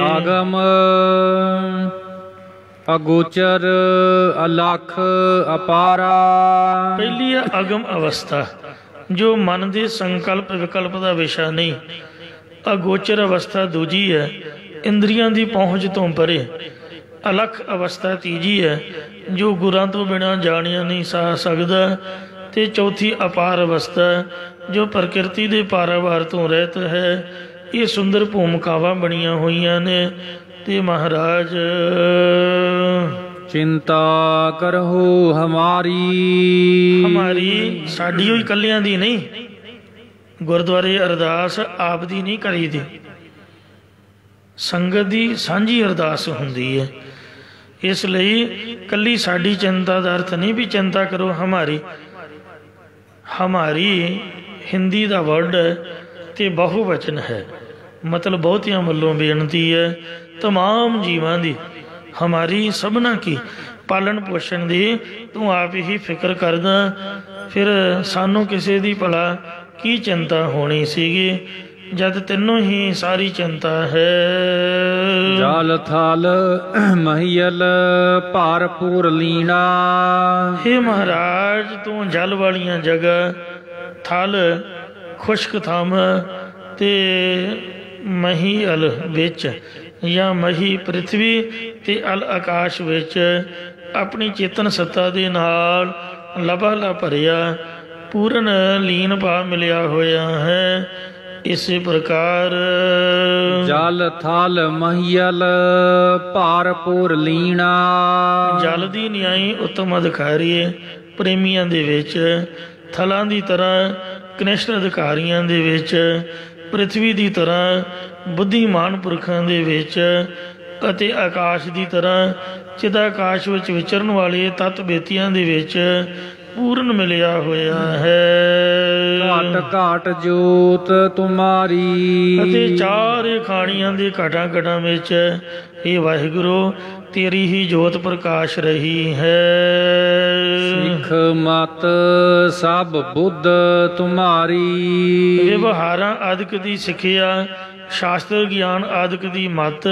आगम अगोचर अलख अपारा। पहली है अगम अवस्था, जो मन के संकल्प विकल्प का विषय नहीं। अगोचर अवस्था दूजी है, इंद्रियां की पहुँच तो परे। अलख अवस्था तीजी है, जो गुरां तो बिना जानिया नहीं सा सकता। ते चौथी अपार अवस्था, जो प्रकृति के पारावार तो रहत है। ये सुंदर भूमिकावां बनिया हुई ने। ते महाराज चिंता करहु हमारी। हमारी साडी होई कलियां दी नहीं, गुरुद्वारे अरदास आप दी नहीं करी दी, संगत दी सांझी अरदास हुंदी है। इसलिए कली साडी चिंता का अर्थ नहीं भी चिंता करो हमारी। हमारी हिंदी का वर्ड है ते बहुवचन है, मतलब बहुतियां वल्लों बेनती है तमाम जीवां दी। हमारी सबना की पालन पोषण की तू आप ही फिक्र करदा, फिर सानू किसी दी भला की चिंता होनी सीगी। ਜਦ ਤੈਨੂੰ ਹੀ ਸਾਰੀ ਚਿੰਤਾ ਹੈ। ਜਲ ਥਲ ਮਹੀਲ ਭਰਪੂਰ ਲੀਣਾ। हे ਮਹਾਰਾਜ, ਤੂੰ ਜਲ ਵਾਲੀਆਂ ਜਗ੍ਹਾ, ਥਲ ਖੁਸ਼ਕ ਥਾਮ ਤੇ ਮਹੀਅਲ ਵਿੱਚ ਜਾਂ ਮਹੀ ਪ੍ਰਿਥਵੀ ਤੇ ਅਲ ਆਕਾਸ਼ ਵਿੱਚ ਆਪਣੀ ਚੇਤਨ ਸੱਤਾ ਦੇ ਨਾਲ ਲਬਾਲਾ ਭਰਿਆ ਪੂਰਨ ਲੀਨ ਭਾਵ ਮਿਲਿਆ ਹੋਇਆ ਹੈ। ਇਸੇ ਪ੍ਰਕਾਰ ਜਲ ਥਲ ਮਹੀਲ ਭਰਪੂਰ ਲੀਣਾ। ਜਲ ਦੀ ਨਿਆਈ ਉੱਤਮ ਅਧਿਕਾਰੀ ਪ੍ਰੇਮੀਆਂ ਦੇ ਵਿੱਚ, ਥਲਾਂ ਦੀ ਤਰ੍ਹਾਂ ਕਨਿਸ਼ਟ ਅਧਿਕਾਰੀਆਂ ਦੇ ਵਿੱਚ, ਪ੍ਰਿਥਵੀ ਦੀ ਤਰ੍ਹਾਂ ਬੁੱਧੀਮਾਨ ਪੁਰਖਾਂ ਦੇ ਵਿੱਚ ਅਤੇ ਆਕਾਸ਼ ਦੀ ਤਰ੍ਹਾਂ ਚਿਦਾਕਾਸ਼ ਵਿੱਚ ਵਿਚਰਨ ਵਾਲੇ ਤਤ ਬੇਤੀਆਂ ਦੇ ਵਿੱਚ ਪੂਰਨ ਮਿਲਿਆ ਹੋਇਆ ਹੈ। ਘਾਟ ਘਾਟ ਜੋਤ ਤੁਮਾਰੀ। ਅਤੇ ਚਾਰ ਖਾਣੀਆਂ ਦੇ ਘਾਟਾਂ ਘਾਟਾਂ ਵਿੱਚ ਇਹ ਵਾਹਿਗੁਰੂ ਤੇਰੀ ਹੀ ਜੋਤ ਪ੍ਰਕਾਸ਼ ਰਹੀ ਹੈ। ਸਿੱਖ ਮਤ ਸਭ ਬੁੱਧ ਤੁਮਾਰੀ। ਵਿਵਹਾਰਾਂ ਆਦਿਕ ਦੀ ਸਿੱਖਿਆ, ਸ਼ਾਸਤਰ ਗਿਆਨ ਆਦਿਕ ਦੀ ਮਤ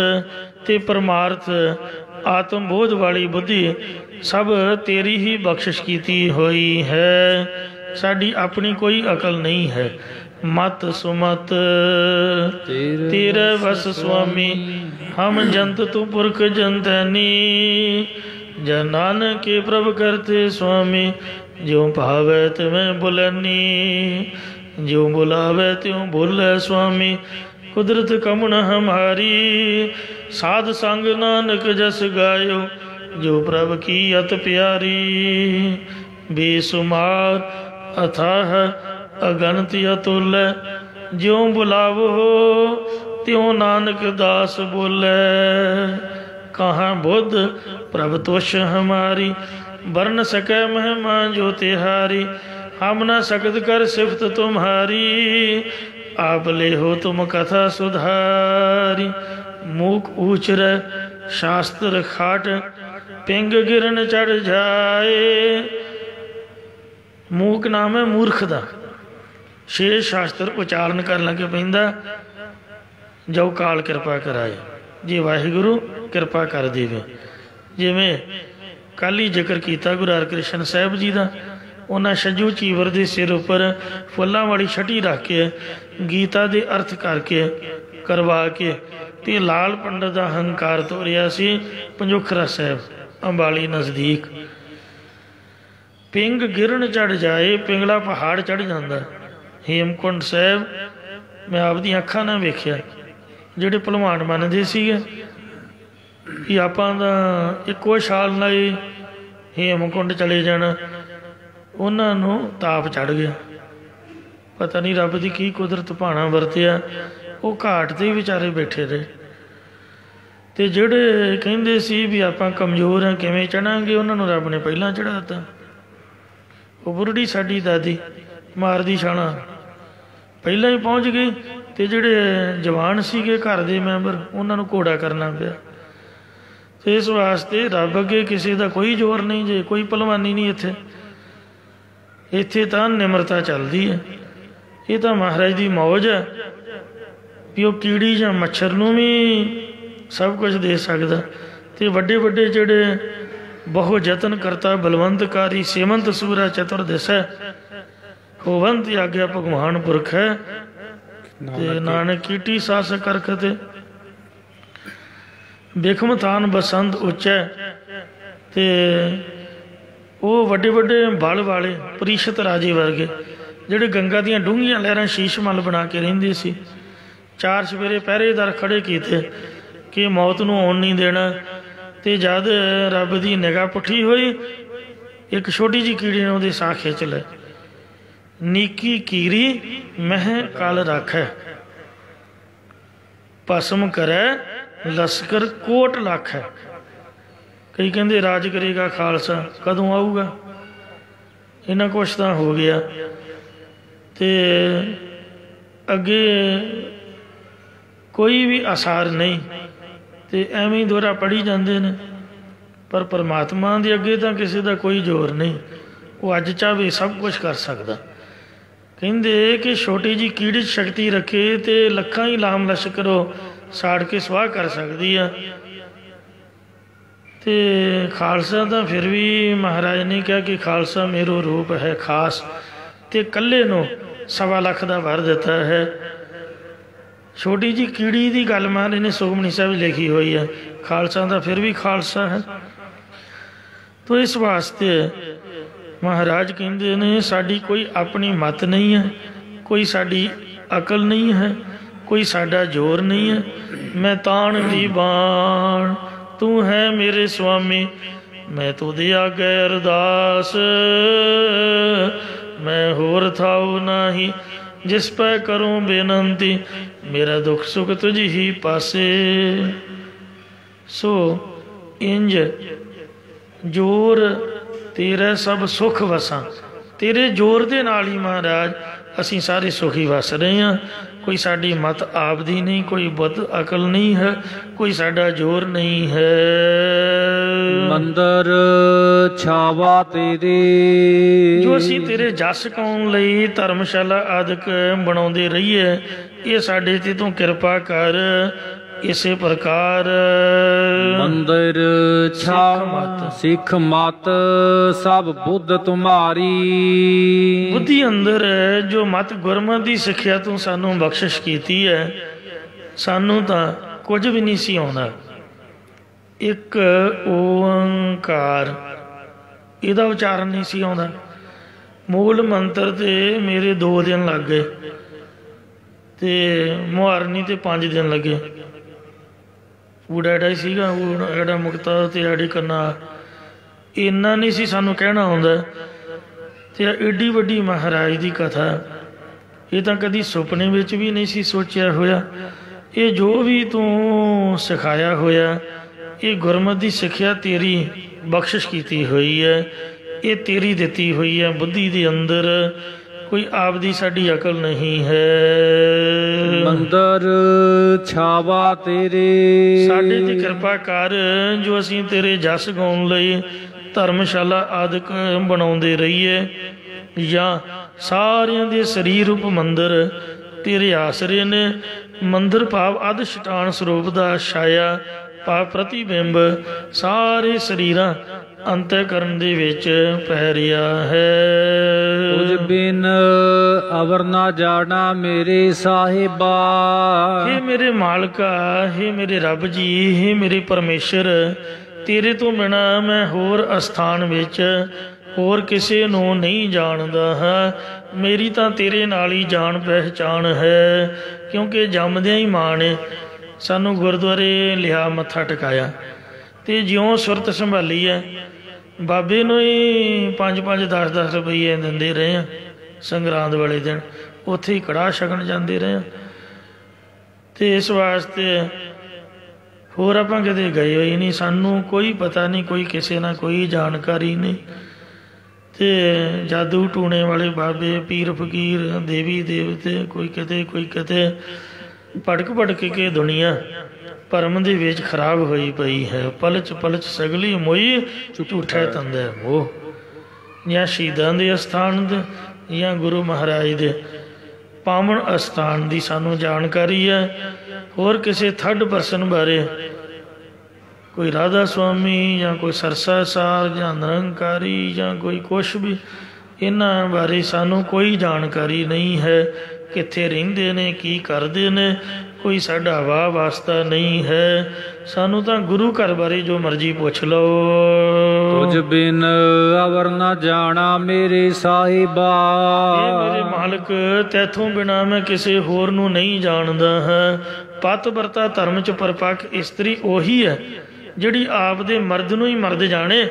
ਤੇ ਪਰਮਾਰਥ ਆਤਮ ਬੋਧ ਵਾਲੀ ਬੁੱਧੀ ਸਭ ਤੇਰੀ ਹੀ ਬਖਸ਼ਿਸ਼ ਕੀਤੀ ਹੋਈ ਹੈ। ਸਾਡੀ ਆਪਣੀ ਕੋਈ ਅਕਲ ਨਹੀਂ ਹੈ। ਮਤ ਸੁਮਤ ਤੇਰੇ ਵਸ ਸੁਆਮੀ, ਹਮ ਜੰਤ ਤੂੰ ਪੁਰਖ ਜੰਤਨੀ। ਜਨ ਨਾਨਕੇ ਪ੍ਰਭ ਕਰਤੇ ਸੁਆਮੀ, ਜਿਉ ਭਾਵੈ ਤਿਵੇਂ ਬੁਲਨੀ। ਜਿਉ ਬੁਲਾਵੇ ਤਿਉ ਬੋਲੇ ਸੁਆਮੀ, ਕੁਦਰਤ ਕਮਣ ਹਮਾਰੀ। ਸਾਧ ਸੰਗ ਨਾਨਕ ਜਸ ਗਾਇਓ, ਜੋ ਪ੍ਰਭ ਕੀ ਅਤ ਪਿਆਰੀ। ਬੇਸੁਮਾਰ ਅਥਾਹ ਅਗਨਤ ਅਤੁਲ, ਜਿਉ ਬੁਲਾਵੋ ਤਿਉ ਨਾਨਕ ਦਾਸ ਬੋਲੇ। ਕਹਾਂ ਬੁੱਧ ਪ੍ਰਭ ਤੁਸ਼ ਹਮਾਰੀ, ਵਰਨ ਸਕੈ ਮਹਿਮਾ ਜੋ ਤਿਹਾਰੀ। हम न सकत कर सिफत तुम्हारी, आप ले हो तुम कथा सुधारी। मूक ऊचर शास्त्र खाट, पिंग गिरन चढ़ जाए। मूक नाम है मूर्ख दा। छे शास्त्र उचारण कर लगे पैंदा, जो काल कृपा कराए। जे वाहिगुरु कृपा कर देवे। जिमें कल ही जिक्र किया गुरु हरकृष्ण साहब जी का, ਉਹਨਾਂ ਛੱਜੂ ਚੀਵਰ ਦੇ ਸਿਰ ਉੱਪਰ ਫੁੱਲਾਂ ਵਾਲੀ ਛਟੀ ਰੱਖ ਕੇ ਗੀਤਾ ਦੇ ਅਰਥ ਕਰਕੇ ਕਰਵਾ ਕੇ ਤੇ ਲਾਲ ਪੰਡਤ ਦਾ ਹੰਕਾਰ ਤੋਰਿਆ ਸੀ ਪੰਜੋਖਰਾ ਸਾਹਿਬ ਅੰਬਾਲੀ ਨਜ਼ਦੀਕ। ਪਿੰਗ ਗਿਰਨ ਚੜ ਜਾਏ, ਪਿੰਗਲਾ ਪਹਾੜ ਚੜ ਜਾਂਦਾ। ਹੇਮਕੁੰਡ ਸਾਹਿਬ ਮੈਂ ਆਪਦੀਆਂ ਅੱਖਾਂ ਨਾਲ ਵੇਖਿਆ। ਜਿਹੜੇ ਭਲਵਾਨ ਮੰਨਦੇ ਸੀਗੇ ਕਿ ਆਪਾਂ ਦਾ ਇੱਕੋ ਛਾਲ ਨਾਲ ਹੀ ਹੇਮਕੁੰਡ ਚਲੇ ਜਾਣਾ, ਉਹਨਾਂ ਨੂੰ ਤਾਪ ਚੜ੍ਹ ਗਿਆ। ਪਤਾ ਨਹੀਂ ਰੱਬ ਦੀ ਕੀ ਕੁਦਰਤ ਭਾਣਾ ਵਰਤਿਆ, ਉਹ ਘਾਟ 'ਤੇ ਵਿਚਾਰੇ ਬੈਠੇ ਰਹੇ। ਅਤੇ ਜਿਹੜੇ ਕਹਿੰਦੇ ਸੀ ਵੀ ਆਪਾਂ ਕਮਜ਼ੋਰ ਹਾਂ ਕਿਵੇਂ ਚੜ੍ਹਾਂਗੇ, ਉਹਨਾਂ ਨੂੰ ਰੱਬ ਨੇ ਪਹਿਲਾਂ ਚੜ੍ਹਾ ਦਿੱਤਾ। ਉਹ ਬੁਰੜੀ ਸਾਡੀ ਦਾਦੀ ਮਾਰਦੀ ਛਾਣਾ ਪਹਿਲਾਂ ਹੀ ਪਹੁੰਚ ਗਈ, ਅਤੇ ਜਿਹੜੇ ਜਵਾਨ ਸੀਗੇ ਘਰ ਦੇ ਮੈਂਬਰ ਉਹਨਾਂ ਨੂੰ ਘੋੜਾ ਕਰਨਾ ਪਿਆ। ਅਤੇ ਇਸ ਵਾਸਤੇ ਰੱਬ ਅੱਗੇ ਕਿਸੇ ਦਾ ਕੋਈ ਜ਼ੋਰ ਨਹੀਂ ਜੇ, ਕੋਈ ਭਲਵਾਨੀ ਨਹੀਂ ਇੱਥੇ। ਇੱਥੇ ਤਾਂ ਨਿਮਰਤਾ ਚੱਲਦੀ ਹੈ। ਇਹ ਤਾਂ ਮਹਾਰਾਜ ਦੀ ਮੌਜ ਹੈ ਵੀ ਉਹ ਕੀੜੀ ਜਾਂ ਮੱਛਰ ਨੂੰ ਵੀ ਸਭ ਕੁਝ ਦੇ ਸਕਦਾ। ਅਤੇ ਵੱਡੇ ਵੱਡੇ ਜਿਹੜੇ ਬਹੁ ਯਤਨ ਕਰਤਾ ਬਲਵੰਤਕਾਰੀ ਸੇਮੰਤ ਸੂਰਾ ਚਤੁਰ ਦਿਸੈ, ਹੋਵੰਤ ਆਗਿਆ ਭਗਵਾਨ ਪੁਰਖ ਹੈ। ਅਤੇ ਨਾਨਕ ਕੀਟੀ ਸਾਸ ਕਰਖ ਤੇ ਬਿਖਮ ਥਾਨ ਬਸੰਤ ਉੱਚੈ। ਅਤੇ ਉਹ ਵੱਡੇ ਵੱਡੇ ਬਲ ਵਾਲੇ ਪ੍ਰੀਸ਼ਤ ਰਾਜੇ ਵਰਗੇ ਜਿਹੜੇ ਗੰਗਾ ਦੀਆਂ ਡੂੰਘੀਆਂ ਲਹਿਰਾਂ ਸ਼ੀਸ਼ ਮੱਲ ਬਣਾ ਕੇ ਰਹਿੰਦੇ ਸੀ, ਚਾਰ ਸਵੇਰੇ ਪਹਿਰੇਦਾਰ ਖੜ੍ਹੇ ਕੀਤੇ ਕਿ ਮੌਤ ਨੂੰ ਆਉਣ ਨਹੀਂ ਦੇਣਾ। ਅਤੇ ਜਦ ਰੱਬ ਦੀ ਨਿਗਾਹ ਪੁੱਠੀ ਹੋਈ, ਇੱਕ ਛੋਟੀ ਜਿਹੀ ਕੀੜੀ ਨੇ ਉਹਦੇ ਸਾਹ ਖਿੱਚ ਲਏ। ਨੀਕੀ ਕੀਰੀ ਮਹਿ ਕਲ ਰਾਖੈ, ਭਸਮ ਕਰੈ ਲਸਕਰ ਕੋਟ ਲੱਖ ਹੈ। ਕਈ ਕਹਿੰਦੇ ਰਾਜ ਕਰੇਗਾ ਖਾਲਸਾ, ਕਦੋਂ ਆਊਗਾ? ਇਹਨਾਂ ਕੁਛ ਤਾਂ ਹੋ ਗਿਆ। ਅਤੇ ਅੱਗੇ ਕੋਈ ਵੀ ਆਸਾਰ ਨਹੀਂ, ਅਤੇ ਐਵੇਂ ਹੀ ਦੋਹਰਾ ਪੜ੍ਹੀ ਜਾਂਦੇ ਨੇ। ਪਰ ਪਰਮਾਤਮਾ ਦੇ ਅੱਗੇ ਤਾਂ ਕਿਸੇ ਦਾ ਕੋਈ ਜ਼ੋਰ ਨਹੀਂ। ਉਹ ਅੱਜ ਚਾਹੇ ਸਭ ਕੁਛ ਕਰ ਸਕਦਾ। ਕਹਿੰਦੇ ਕਿ ਛੋਟੀ ਜੀ ਕੀੜੀ 'ਚ ਸ਼ਕਤੀ ਰੱਖੇ ਤੇ ਲੱਖਾਂ ਹੀ ਲਾਮ ਲਸ਼ਕਰੋ ਸਾੜ ਕੇ ਸਵਾਹ ਕਰ ਸਕਦੀ ਆ। ਤੇ ਖਾਲਸਾ ਤਾਂ ਫਿਰ ਵੀ ਮਹਾਰਾਜ ਨੇ ਕਿਹਾ ਕਿ ਖਾਲਸਾ ਮੇਰੋ ਰੂਪ ਹੈ ਖਾਸ, ਤੇ ਇਕੱਲੇ ਨੂੰ 1.25 ਲੱਖ ਦਾ ਵਰ ਦਿੱਤਾ ਹੈ। ਛੋਟੀ ਜੀ ਕੀੜੀ ਦੀ ਗੱਲ ਮਹਾਰਾਜ ਨੇ ਸੁਖਮਨੀ ਸਾਹਿਬ ਲਿਖੀ ਹੋਈ ਹੈ। ਖਾਲਸਾ ਤਾਂ ਫਿਰ ਵੀ ਖਾਲਸਾ ਹੈ। ਤੋ ਇਸ ਵਾਸਤੇ ਮਹਾਰਾਜ ਕਹਿੰਦੇ ਨੇ ਸਾਡੀ ਕੋਈ ਆਪਣੀ ਮਤ ਨਹੀਂ ਹੈ, ਕੋਈ ਸਾਡੀ ਅਕਲ ਨਹੀਂ ਹੈ, ਕੋਈ ਸਾਡਾ ਜ਼ੋਰ ਨਹੀਂ ਹੈ। ਮੈਂ ਤਾਣ ਦੀ ਬਾਣ ਤੂੰ ਹੈ ਮੇਰੇ ਸੁਆਮੀ, ਮੈਂ ਤੁਧੇ ਆਗੇ ਅਰਦਾਸ, ਮੈਂ ਹੋਰ ਥਾਉ ਨਾਹੀ ਜਿਸ ਪੈ ਕਰੂੰ ਬੇਨੰਤੀ, ਮੇਰਾ ਦੁੱਖ ਸੁਖ ਤੁਝ ਹੀ ਪਾਸੇ। ਸੋ ਇੰਜ ਜੋਰ ਤੇਰਾ ਸਭ ਸੁਖ ਵਸਾਂ, ਤੇਰੇ ਜ਼ੋਰ ਦੇ ਨਾਲ ਹੀ ਮਹਾਰਾਜ ਅਸੀਂ ਸਾਰੇ ਸੁਖੀ ਵਸ ਰਹੇ ਹਾਂ। ਕੋਈ ਸਾਡੀ ਮਤ ਆਪਦੀ ਨਹੀਂ, ਕੋਈ ਬੁੱਧ ਅਕਲ ਨਹੀਂ ਹੈ, ਕੋਈ ਸਾਡਾ ਜ਼ੋਰ ਨਹੀਂ ਹੈ। ਮੰਦਰ ਛਾਵਾ ਤੇਰੇ, ਜੋ ਅਸੀਂ ਤੇਰੇ ਜਸ ਗਾਉਣ ਲਈ ਧਰਮਸ਼ਾਲਾ ਆਦਿਕ ਬਣਾਉਂਦੇ ਰਹੀਏ, ਇਹ ਸਾਡੇ ਤੇ ਤੂੰ ਕਿਰਪਾ ਕਰ। ਇਸੇ ਪ੍ਰਕਾਰ ਮੰਦਰ ਛਾਵਾ ਸਿੱਖ ਮਤ ਸਭ ਬੁੱਧ ਤੁਮਾਰੀ, ਬੁੱਧੀ ਅੰਦਰ ਜੋ ਮਤ ਗੁਰਮਤਿ ਦੀ ਸਿੱਖਿਆ ਤੂੰ ਸਾਨੂੰ ਬਖਸ਼ਿਸ਼ ਕੀਤੀ ਹੈ, ਸਾਨੂੰ ਤਾਂ ਕੁਝ ਵੀ ਨਹੀਂ ਸੀ ਆਉਂਦਾ। ਇੱਕ ਓੰਕਾਰ ਇਹਦਾ ਉਚਾਰਨ ਨਹੀਂ ਸੀ ਆਉਂਦਾ। ਮੂਲ ਮੰਤਰ ਤੇ ਮੇਰੇ 2 ਦਿਨ ਲੱਗ ਗਏ ਤੇ ਮੁਹਾਰਨੀ ਤੇ 5 ਦਿਨ ਲੱਗੇ। ਊੜਾ ਐਡਾ ਹੀ ਸੀਗਾ, ਐਡਾ ਮੁਕਤਾ ਤੇ ਐਡੀ ਕਰਨਾ, ਇੰਨਾ ਨਹੀਂ ਸੀ ਸਾਨੂੰ ਕਹਿਣਾ ਆਉਂਦਾ। ਤੇ ਏਡੀ ਵੱਡੀ ਮਹਾਰਾਜ ਦੀ ਕਥਾ, ਇਹ ਤਾਂ ਕਦੀ ਸੁਪਨੇ ਵਿੱਚ ਵੀ ਨਹੀਂ ਸੀ ਸੋਚਿਆ ਹੋਇਆ। ਇਹ ਜੋ ਵੀ ਤੂੰ ਸਿਖਾਇਆ ਹੋਇਆ, ਇਹ ਗੁਰਮਤਿ ਦੀ ਸਿੱਖਿਆ ਤੇਰੀ ਬਖਸ਼ਿਸ਼ ਕੀਤੀ ਹੋਈ ਹੈ, ਇਹ ਤੇਰੀ ਦਿੱਤੀ ਹੋਈ ਹੈ ਬੁੱਧੀ ਦੇ ਅੰਦਰ, ਕੋਈ ਆਪਦੀ ਸਾਡੀ ਅਕਲ ਨਹੀਂ ਹੈ। ਮੰਦਰ ਛਾਵਾ ਤੇਰੇ, ਸਾਡੇ ਤੇ ਕਿਰਪਾ ਕਰ ਜੋ ਅਸੀਂ ਤੇਰੇ ਜਸ ਗਾਉਣ ਲਈ ਧਰਮਸ਼ਾਲਾ ਆਦਿਕ ਬਣਾਉਂਦੇ ਰਹੀਏ, ਜਾਂ ਸਾਰਿਆਂ ਦੇ ਸਰੀਰ ਰੂਪ ਮੰਦਰ ਤੇਰੇ ਆਸਰੇ ਨੇ। ਮੰਦਰ ਭਾਵ ਅਧਿਸ਼ਟਾਨ ਸਰੂਪ ਦਾ ਛਾਇਆ ਭਾਵ ਪ੍ਰਤੀਬਿੰਬ ਸਾਰੇ ਸਰੀਰਾਂ ਅੰਤःਕਰਨ ਦੇ ਵਿੱਚ ਪੈ ਰਿਹਾ ਹੈ। ਤੁਝ ਬਿਨ ਅਵਰ ਨਾ ਜਾਣਾ ਮੇਰੇ ਸਾਹਿਬਾ, ਹੇ ਮੇਰੇ ਮਾਲਕਾ, ਹੇ ਮੇਰੇ ਰੱਬ ਜੀ, ਹੇ ਮੇਰੇ ਪਰਮੇਸ਼ਰ, ਤੇਰੇ ਤੋਂ ਬਿਨਾਂ ਮੈਂ ਹੋਰ ਅਸਥਾਨ ਵਿੱਚ ਹੋਰ ਕਿਸੇ ਨੂੰ ਨਹੀਂ ਜਾਣਦਾ ਹਾਂ। ਮੇਰੀ ਤਾਂ ਤੇਰੇ ਨਾਲ ਹੀ ਜਾਣ ਪਹਿਚਾਣ ਹੈ, ਕਿਉਂਕਿ ਜੰਮਦਿਆਂ ਹੀ ਮਾਂ ਨੇ ਸਾਨੂੰ ਗੁਰਦੁਆਰੇ ਲਿਆ, ਮੱਥਾ ਟਿਕਾਇਆ ਤੇ ਜਿਉਂ ਸੁਰਤ ਸੰਭਾਲੀ ਹੈ, ਬਾਬੇ ਨੂੰ ਹੀ 5-5 10-10 ਰੁਪਈਏ ਦਿੰਦੇ ਰਹੇ ਹਾਂ। ਸੰਗਰਾਂਦ ਵਾਲੇ ਦਿਨ ਉੱਥੇ ਹੀ ਕੜਾਹ ਛਕਣ ਜਾਂਦੇ ਰਹੇ ਹਾਂ। ਤੇ ਇਸ ਵਾਸਤੇ ਹੋਰ ਆਪਾਂ ਕਿਤੇ ਗਏ ਹੋਈ ਨਹੀਂ, ਸਾਨੂੰ ਕੋਈ ਪਤਾ ਨਹੀਂ, ਕੋਈ ਕਿਸੇ ਨਾਲ ਕੋਈ ਜਾਣਕਾਰੀ ਨਹੀਂ। ਤੇ ਜਾਦੂ ਟੂਣੇ ਵਾਲੇ ਬਾਬੇ, ਪੀਰ ਫਕੀਰ, ਦੇਵੀ ਦੇਵਤੇ, ਕੋਈ ਕਿਤੇ ਭੜਕ ਕੇ ਦੁਨੀਆ ਭਰਮ ਦੇ ਵਿੱਚ ਖਰਾਬ ਹੋਈ ਪਈ ਹੈ। ਪਲਚ ਸਗਲੀ ਮੋਈ ਝੂਠੇ ਤੰਦੇ ਮੋਹ। ਜਾਂ ਸ਼ਹੀਦਾਂ ਦੇ ਅਸਥਾਨ ਦੇ ਜਾਂ ਗੁਰੂ ਮਹਾਰਾਜ ਦੇ ਪਾਵਨ ਅਸਥਾਨ ਦੀ ਸਾਨੂੰ ਜਾਣਕਾਰੀ ਹੈ। ਹੋਰ ਕਿਸੇ ਥਰਡ ਪਰਸਨ ਬਾਰੇ, ਕੋਈ ਰਾਧਾ ਸੁਆਮੀ ਜਾਂ ਕੋਈ ਸਰਸਾ ਸਾਰ ਜਾਂ ਨਿਰੰਕਾਰੀ ਜਾਂ ਕੋਈ ਕੁਛ ਵੀ, ਇਹਨਾਂ ਬਾਰੇ ਸਾਨੂੰ ਕੋਈ ਜਾਣਕਾਰੀ ਨਹੀਂ ਹੈ। ਕਿੱਥੇ ਰਹਿੰਦੇ ਨੇ, ਕੀ ਕਰਦੇ ਨੇ, ਕੋਈ ਸਾਡਾ ਵਾਹ ਵਾਸਤਾ ਨਹੀਂ ਹੈ। ਸਾਨੂੰ ਤਾਂ ਗੁਰੂ ਘਰ ਬਾਰੇ ਜੋ ਮਰਜ਼ੀ ਪੁੱਛ ਲਓ। ਤੁਝ ਬਿਨ ਅਵਰ ਨਾ ਜਾਣਾ ਮੇਰੇ ਸਾਹਿਬਾ, ਇਹ ਮੇਰੇ ਮਾਲਕ, ਤੈਥੋਂ ਬਿਨਾ ਮੈਂ ਕਿਸੇ ਹੋਰ ਨੂੰ ਨਹੀਂ ਜਾਣਦਾ ਹਾਂ। ਪਤ ਵਰਤਾ ਧਰਮ 'ਚ ਪਰਪੱਕ ਇਸਤਰੀ ਉਹੀ ਹੈ ਜਿਹੜੀ ਆਪ ਦੇ ਮਰਦ ਨੂੰ ਹੀ ਮਰਦ ਜਾਣੇ,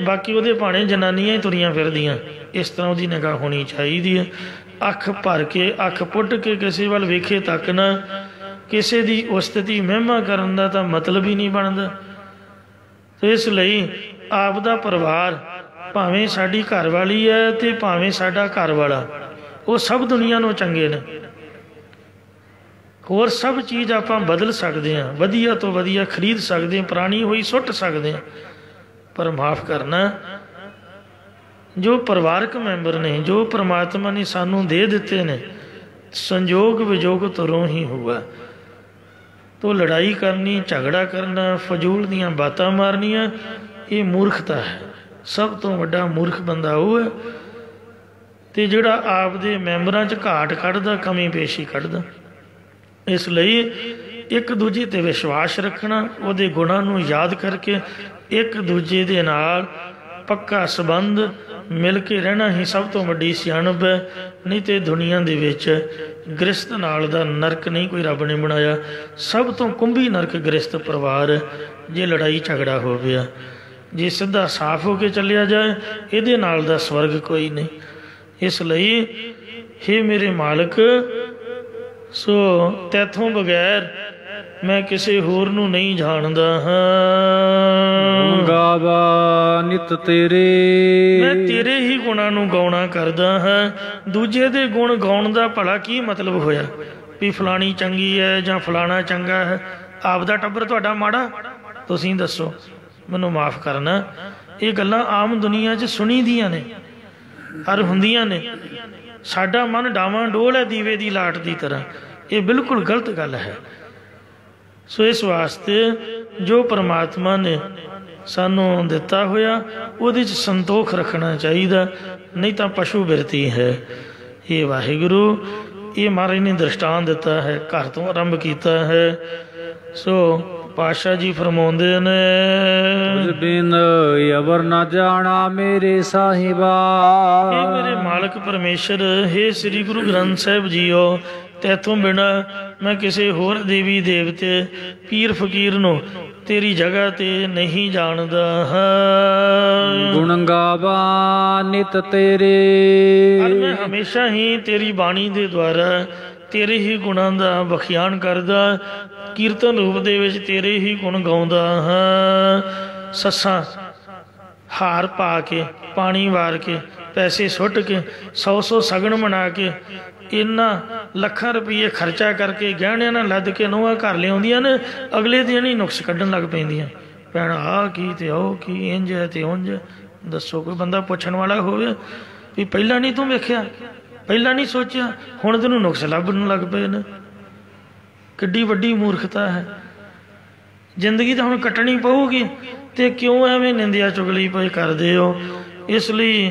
ਬਾਕੀ ਉਹਦੇ ਭਾਣੇ ਜਨਾਨੀਆਂ ਹੀ ਤੁਰੀਆਂ ਫਿਰਦੀਆਂ। ਇਸ ਤਰ੍ਹਾਂ ਉਹਦੀ ਨਿਗਾਹ ਹੋਣੀ ਚਾਹੀਦੀ ਹੈ। ਅੱਖ ਭਰ ਕੇ, ਅੱਖ ਪੁੱਟ ਕੇ ਕਿਸੇ ਵੱਲ ਵੇਖੇ ਤੱਕ ਨਾ। ਕਿਸੇ ਦੀ ਉਸਤਤੀ ਮਹਿਮਾ ਕਰਨ ਦਾ ਤਾਂ ਮਤਲਬ ਹੀ ਨਹੀਂ ਬਣਦਾ। ਤੇ ਇਸ ਲਈ ਆਪ ਦਾ ਪਰਿਵਾਰ, ਭਾਵੇਂ ਸਾਡੀ ਘਰ ਵਾਲੀ ਹੈ ਤੇ ਭਾਵੇਂ ਸਾਡਾ ਘਰ ਵਾਲਾ, ਉਹ ਸਭ ਦੁਨੀਆ ਨੂੰ ਚੰਗੇ ਨੇ। ਹੋਰ ਸਭ ਚੀਜ਼ ਆਪਾਂ ਬਦਲ ਸਕਦੇ ਹਾਂ, ਵਧੀਆ ਤੋਂ ਵਧੀਆ ਖਰੀਦ ਸਕਦੇ ਹਾਂ, ਪੁਰਾਣੀ ਹੋਈ ਸੁੱਟ ਸਕਦੇ ਹਾਂ। ਪਰ ਮਾਫ਼ ਕਰਨਾ, ਜੋ ਪਰਿਵਾਰਕ ਮੈਂਬਰ ਨੇ, ਜੋ ਪਰਮਾਤਮਾ ਨੇ ਸਾਨੂੰ ਦੇ ਦਿੱਤੇ ਨੇ, ਸੰਜੋਗ ਵਿਜੋਗ ਤੁਰੋਂ ਹੀ ਹੋਇਆ। ਤੋ ਲੜਾਈ ਕਰਨੀ, ਝਗੜਾ ਕਰਨਾ, ਫਜ਼ੂਲ ਦੀਆਂ ਬਾਤਾਂ ਮਾਰਨੀਆਂ, ਇਹ ਮੂਰਖਤਾ ਹੈ। ਸਭ ਤੋਂ ਵੱਡਾ ਮੂਰਖ ਬੰਦਾ ਉਹ ਹੈ ਤੇ ਜਿਹੜਾ ਆਪਦੇ ਮੈਂਬਰਾਂ 'ਚ ਘਾਟ ਕੱਢਦਾ, ਕਮੀ ਪੇਸ਼ੀ ਕੱਢਦਾ। ਇਸ ਲਈ ਇੱਕ ਦੂਜੇ 'ਤੇ ਵਿਸ਼ਵਾਸ ਰੱਖਣਾ, ਉਹਦੇ ਗੁਣਾਂ ਨੂੰ ਯਾਦ ਕਰਕੇ ਇੱਕ ਦੂਜੇ ਦੇ ਨਾਲ ਪੱਕਾ ਸੰਬੰਧ, ਮਿਲ ਕੇ ਰਹਿਣਾ ਹੀ ਸਭ ਤੋਂ ਵੱਡੀ ਸਿਆਣਪ ਹੈ। ਨਹੀਂ ਤੇ ਦੁਨੀਆ ਦੇ ਵਿੱਚ ਗ੍ਰਸਤ ਨਾਲ ਦਾ ਨਰਕ ਨਹੀਂ ਕੋਈ ਰੱਬ ਨੇ ਬਣਾਇਆ। ਸਭ ਤੋਂ ਕੁੰਭੀ ਨਰਕ ਗ੍ਰਸਤ ਪਰਿਵਾਰ, ਜੇ ਲੜਾਈ ਝਗੜਾ ਹੋ ਗਿਆ। ਜੇ ਸਿੱਧਾ ਸਾਫ਼ ਹੋ ਕੇ ਚੱਲਿਆ ਜਾਏ, ਇਹਦੇ ਨਾਲ ਦਾ ਸਵਰਗ ਕੋਈ ਨਹੀਂ। ਇਸ ਲਈ ਹੇ ਮੇਰੇ ਮਾਲਕ, ਸੋ ਤੈਥੋਂ ਬਗੈਰ ਮੈਂ ਕਿਸੇ ਹੋਰ ਨੂੰ ਨਹੀਂ ਜਾਣਦਾ ਹਾਂ। ਗਾਵਾ ਨਿਤ ਤੇਰੇ, ਮੈਂ ਤੇਰੇ ਹੀ ਗੁਣਾਂ ਨੂੰ ਗਾਉਣਾ ਕਰਦਾ ਹਾਂ। ਦੂਜੇ ਦੇ ਗੁਣ ਗਾਉਣ ਦਾ ਭਲਾ ਕੀ ਮਤਲਬ ਹੋਇਆ ਵੀ ਫਲਾਣੀ ਚੰਗੀ ਹੈ ਜਾਂ ਫਲਾਣਾ ਚੰਗਾ ਹੈ? ਆਪਦਾ ਟੱਬਰ ਤੁਹਾਡਾ ਮਾੜਾ? ਤੁਸੀਂ ਦੱਸੋ, ਮੈਨੂੰ ਮਾਫ਼ ਕਰਨਾ, ਇਹ ਗੱਲਾਂ ਆਮ ਦੁਨੀਆ 'ਚ ਸੁਣੀ ਦੀਆਂ ਨੇ, ਹਰ ਹੁੰਦੀਆਂ ਨੇ। ਸਾਡਾ ਮਨ ਡਾਵਾਂ ਡੋਲ ਹੈ ਦੀਵੇ ਦੀ ਲਾਟ ਦੀ ਤਰ੍ਹਾਂ। ਇਹ ਬਿਲਕੁਲ ਗਲਤ ਗੱਲ ਹੈ। ਸੋ ਇਸ ਵਾਸਤੇ ਜੋ ਪਰਮਾਤਮਾ ਨੇ ਸਾਨੂੰ ਦਿੱਤਾ ਹੋਇਆ ਉਹਦੇ 'ਚ ਸੰਤੋਖ ਰੱਖਣਾ ਚਾਹੀਦਾ, ਨਹੀਂ ਤਾਂ ਪਸ਼ੂ ਬਿਰਤੀ ਹੈ। ਇਹ ਵਾਹਿਗੁਰੂ, ਇਹ ਮਹਾਰਾਜ ਨੇ ਦ੍ਰਿਸ਼ਟਾਂਤ ਦਿੱਤਾ ਹੈ, ਘਰ ਤੋਂ ਆਰੰਭ ਕੀਤਾ ਹੈ। ਸੋ ਪਾਤਸ਼ਾਹ ਜੀ ਫਰਮਾਉਂਦੇ ਨੇ, ਤੁਝ ਬਿਨ ਅਵਰ ਨਾ ਜਾਣਾ ਮੇਰੇ ਸਾਹਿਬਾ। ਇਹ ਮੇਰੇ ਮਾਲਕ ਪਰਮੇਸ਼ਰ, ਹੇ ਸ੍ਰੀ ਗੁਰੂ ਗ੍ਰੰਥ ਸਾਹਿਬ ਜੀਓ, ਤੈਥੋਂ ਬਿਨਾਂ ਮੈਂ ਕਿਸੇ ਹੋਰ ਦੇਵੀ ਦੇਵਤੇ, ਪੀਰ ਫਕੀਰ ਨੂੰ ਤੇਰੀ ਜਗ੍ਹਾ ਤੇ ਨਹੀਂ ਜਾਣਦਾ ਹਾਂ। ਗੁਣ ਗਾਵਾ ਨਿਤ ਤੇਰੇ, ਪਰ ਮੈਂ ਹਮੇਸ਼ਾ ਹੀ ਤੇਰੀ ਬਾਣੀ ਦੇ ਦੁਆਰਾ ਤੇਰੇ ਹੀ ਗੁਣਾਂ ਦਾ ਬਖਿਆਨ ਕਰਦਾ, ਕੀਰਤਨ ਰੂਪ ਦੇ ਵਿੱਚ ਤੇਰੇ ਹੀ ਗੁਣ ਗਾਉਂਦਾ ਹਾਂ। ਸੱਸਾਂ ਹਾਰ ਪਾ ਕੇ, ਪਾਣੀ ਵਾਰ ਕੇ, ਪੈਸੇ ਸੁੱਟ ਕੇ, 100 ਸਗਣ ਬਣਾ ਕੇ, ਇੰਨਾ ਲੱਖਾਂ ਰੁਪਈਏ ਖਰਚਾ ਕਰਕੇ, ਗਹਿਣਿਆਂ ਨਾਲ ਲੱਦ ਕੇ ਨੋਹਾਂ ਘਰ ਲਿਆਉਂਦੀਆਂ ਨੇ। ਅਗਲੇ ਦਿਨ ਹੀ ਨੁਕਸ ਕੱਢਣ ਲੱਗ ਪੈਂਦੀਆਂ, ਭੈਣ ਆਹ ਕੀ ਤੇ ਉਹ ਕੀ, ਇੰਝ ਹੈ ਤੇ ਉਂਝ। ਦੱਸੋ ਕੋਈ ਬੰਦਾ ਪੁੱਛਣ ਵਾਲਾ ਹੋਵੇ ਵੀ ਪਹਿਲਾਂ ਨਹੀਂ ਤੂੰ ਵੇਖਿਆ, ਪਹਿਲਾਂ ਨਹੀਂ ਸੋਚਿਆ, ਹੁਣ ਤੈਨੂੰ ਨੁਕਸ ਲੱਭਣ ਲੱਗ ਪਏ ਨੇ। ਕਿੱਡੀ ਵੱਡੀ ਮੂਰਖਤਾ ਹੈ। ਜ਼ਿੰਦਗੀ ਤਾਂ ਹੁਣ ਕੱਟਣੀ ਪਊਗੀ ਤੇ ਕਿਉਂ ਐਵੇਂ ਨਿੰਦਿਆ ਚੁਗਲੀ ਪਏ ਕਰਦੇ ਹੋ? ਇਸ ਲਈ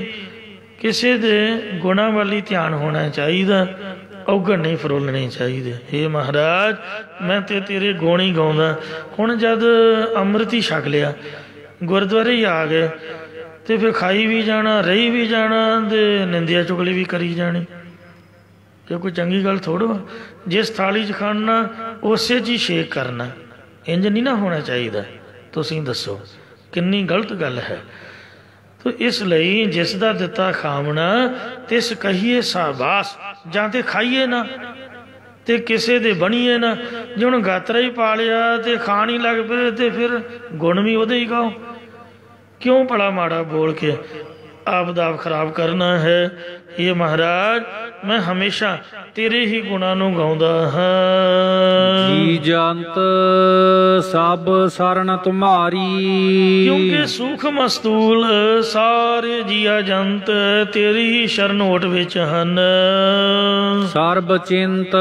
ਕਿਸੇ ਦੇ ਗੁਣਾਂ ਵੱਲ ਹੀ ਧਿਆਨ ਹੋਣਾ ਚਾਹੀਦਾ, ਔਗਣ ਨਹੀਂ ਫਰੋਲਣੇ ਚਾਹੀਦੇ। ਹੇ ਮਹਾਰਾਜ, ਮੈਂ ਤੇ ਤੇਰੇ ਗੁਣ ਹੀ ਗਾਉਂਦਾ। ਹੁਣ ਜਦ ਅੰਮ੍ਰਿਤ ਹੀ ਛਕ ਲਿਆ, ਗੁਰਦੁਆਰੇ ਹੀ ਆ ਗਏ, ਤੇ ਫਿਰ ਖਾਈ ਵੀ ਜਾਣਾ, ਰਹੀ ਵੀ ਜਾਣਾ, ਤੇ ਨਿੰਦਿਆ ਚੁਗਲੀ ਵੀ ਕਰੀ ਜਾਣੀ। ਇਹ ਕੋਈ ਚੰਗੀ ਗੱਲ ਥੋੜ੍ਹਾ। ਜਿਸ ਥਾਲੀ 'ਚ ਖਾਣਾ ਉਸੇ 'ਚ ਹੀ ਛੇਕ ਕਰਨਾ, ਇੰਝ ਨਹੀਂ ਨਾ ਹੋਣਾ ਚਾਹੀਦਾ। ਤੁਸੀਂ ਦੱਸੋ ਕਿੰਨੀ ਗਲਤ ਗੱਲ ਹੈ। ਤੋ ਇਸ ਲਈ ਜਿਸ ਦਾ ਦਿੱਤਾ ਖਾਵਣਾ ਤਿਸ ਕਹੀਏ ਸਾਬਾਸ, ਜਾਂ ਤੇ ਖਾਈਏ ਨਾ ਤੇ ਕਿਸੇ ਦੇ ਬਣੀਏ ਨਾ। ਜੇ ਹੁਣ ਗਾਤਰਾ ਹੀ ਪਾ ਲਿਆ ਤੇ ਖਾਣ ਹੀ ਲੱਗ ਪਏ ਤੇ ਫਿਰ ਗੁਣ ਵੀ ਉਹਦੇ ਹੀ ਗਾਓ। ਕਿਉਂ ਭਲਾ ਮਾੜਾ ਬੋਲ ਕੇ ਆਪ ਦਾ ਆਪ ਖਰਾਬ ਕਰਨਾ ਹੈ? ਇਹ ਮਹਾਰਾਜ, ਮੈਂ ਹਮੇਸ਼ਾ ਤੇਰੇ ਹੀ ਗੁਣਾਂ ਨੂੰ ਗਾਉਂਦਾ ਹਾਂ। ਜੀ ਜੰਤ ਸਭ ਸਰਨ ਤੁਮਾਰੀ, ਕਿਉਂਕਿ ਸੂਖ ਮਸਤੂਲ ਸਾਰੇ ਜੀਆ ਜੰਤ ਤੇਰੀ ਹੀ ਸ਼ਰਨ ਓਟ ਵਿੱਚ ਹਨ। ਸਰਬ ਚਿੰਤ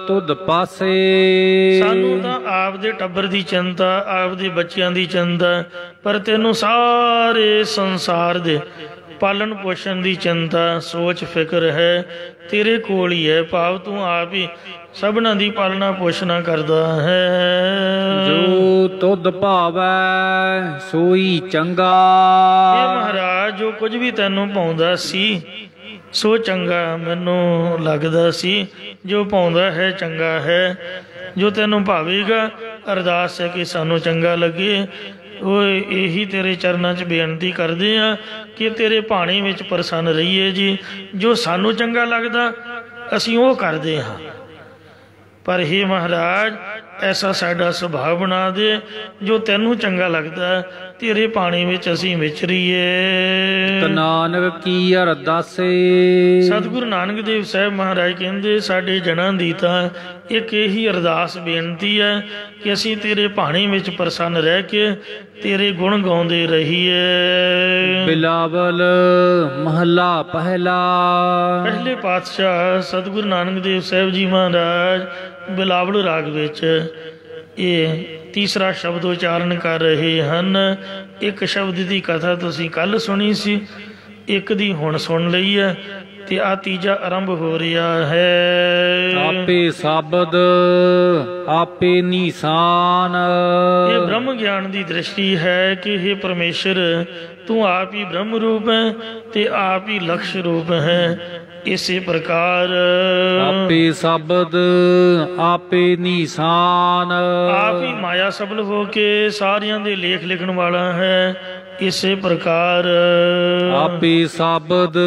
ਤੁਧ ਪਾਸੇ, ਸਾਨੂੰ ਤਾਂ ਆਪਦੇ ਟੱਬਰ ਦੀ ਚਿੰਤਾ, ਆਪਦੇ ਬੱਚਿਆਂ ਦੀ ਚਿੰਤਾ, ਪਰ ਤੈਨੂੰ ਸਾਰੇ ਸੰਸਾਰ ਦੇ ਪਾਲਣ ਪੋਸ਼ਣ ਦੀ ਚਿੰਤਾ, ਸੋਚ ਫਿਕਰ ਹੈ ਤੇਰੇ ਕੋਲ ਹੀ ਹੈ। ਭਾਵ ਤੂੰ ਆਪ ਹੀ ਸਭਨਾਂ ਦੀ ਪਾਲਣਾ ਪੋਸ਼ਣਾ ਕਰਦਾ ਹੈ। ਜੋ ਤੁਧ ਭਾਵੈ ਸੋਈ ਚੰਗਾ, ਇਹ ਮਹਾਰਾਜ, ਜੋ ਕੁਝ ਵੀ ਤੈਨੂੰ ਪਾਉਂਦਾ ਸੀ ਸੋ ਚੰਗਾ ਮੈਨੂੰ ਲੱਗਦਾ ਸੀ। ਜੋ ਪਾਉਂਦਾ ਹੈ ਚੰਗਾ ਹੈ, ਜੋ ਤੈਨੂੰ ਭਾਵੇਗਾ। ਅਰਦਾਸ ਹੈ ਕਿ ਸਾਨੂੰ ਚੰਗਾ ਲੱਗੇ। ਉਹ ਇਹੀ ਤੇਰੇ ਚਰਨਾਂ 'ਚ ਬੇਨਤੀ ਕਰਦੇ ਆ ਕਿ ਤੇਰੇ ਭਾਣੇ ਵਿੱਚ ਪ੍ਰਸੰਨ ਰਹੀਏ ਜੀ। ਜੋ ਸਾਨੂੰ ਚੰਗਾ ਲੱਗਦਾ ਅਸੀਂ ਉਹ ਕਰਦੇ ਹਾਂ, ਪਰ ਹੇ ਮਹਾਰਾਜ, ਐਸਾ ਸਾਡਾ ਸੁਭਾਅ ਬਣਾ ਦੇ ਜੋ ਤੈਨੂੰ ਚੰਗਾ ਲੱਗਦਾ ਤੇਰੇ ਪਾਣੀ ਵਿੱਚ ਅਸੀਂ ਵਿਚਰੀਏ। ਨਾਨਕ ਕੀ ਅਰਦਾਸੇ। ਸਤਿਗੁਰੂ ਨਾਨਕ ਦੇਵ ਸਾਹਿਬ ਮਹਾਰਾਜ ਕਹਿੰਦੇ ਸਾਡੇ ਜਨਾਂ ਦੀ ਤਾਂ ਇੱਕ ਇਹੀ ਅਰਦਾਸ ਬੇਨਤੀ ਹੈ ਕਿ ਅਸੀਂ ਤੇਰੇ ਪਾਣੀ ਵਿੱਚ ਪ੍ਰਸੰਨ ਰਹਿ ਕੇ ਤੇਰੇ ਗੁਣ ਗਾਉਂਦੇ ਰਹੀਏ। ਬਿਲਾਵਲ ਮਹੱਲਾ ਪਹਿਲਾ। ਪਹਿਲੇ ਪਾਤਸ਼ਾਹ ਸਤਿਗੁਰੂ ਨਾਨਕ ਦੇਵ ਸਾਹਿਬ ਜੀ ਮਹਾਰਾਜ ਬਿਲਾਵਲ ਰਾਗ ਵਿੱਚ ਇਹ ਤੀਸਰਾ ਸ਼ਬਦ ਉਚਾਰਨ ਕਰ ਰਹੇ ਹਨ। ਇੱਕ ਸ਼ਬਦ ਦੀ ਕਥਾ ਤੁਸੀਂ ਕੱਲ ਸੁਣੀ ਸੀ, ਇੱਕ ਦੀ ਹੁਣ ਸੁਣ ਲਈ ਹੈ ਤੇ ਆ ਤੀਜਾ ਆਰੰਭ ਹੋ ਰਿਹਾ ਹੈ। ਆਪੇ ਸ਼ਬਦ ਆਪੇ ਨਿਸ਼ਾਨ। ਇਹ ਬ੍ਰਹਮ ਗਿਆਨ ਦੀ ਦ੍ਰਿਸ਼ਟੀ ਹੈ ਕਿ ਇਹ ਪਰਮੇਸ਼ਰ ਤੂੰ ਆਪ ਹੀ ਬ੍ਰਹਮ ਰੂਪ ਹੈ ਤੇ ਆਪ ਹੀ ਲਕਸ਼ ਰੂਪ ਹੈ। ਇਸੇ ਪ੍ਰਕਾਰ ਆਪੇ ਸ਼ਬਦ ਆਪੇ ਨਿਸ਼ਾਨ। ਆਪ ਹੀ ਮਾਇਆ ਸਬਲ ਹੋ ਕੇ ਸਾਰਿਆਂ ਦੇ ਲੇਖ ਲਿਖਣ ਵਾਲਾ ਹੈ। ਇਸੇ ਪ੍ਰਕਾਰ ਆਪੇ ਸ਼ਬਦ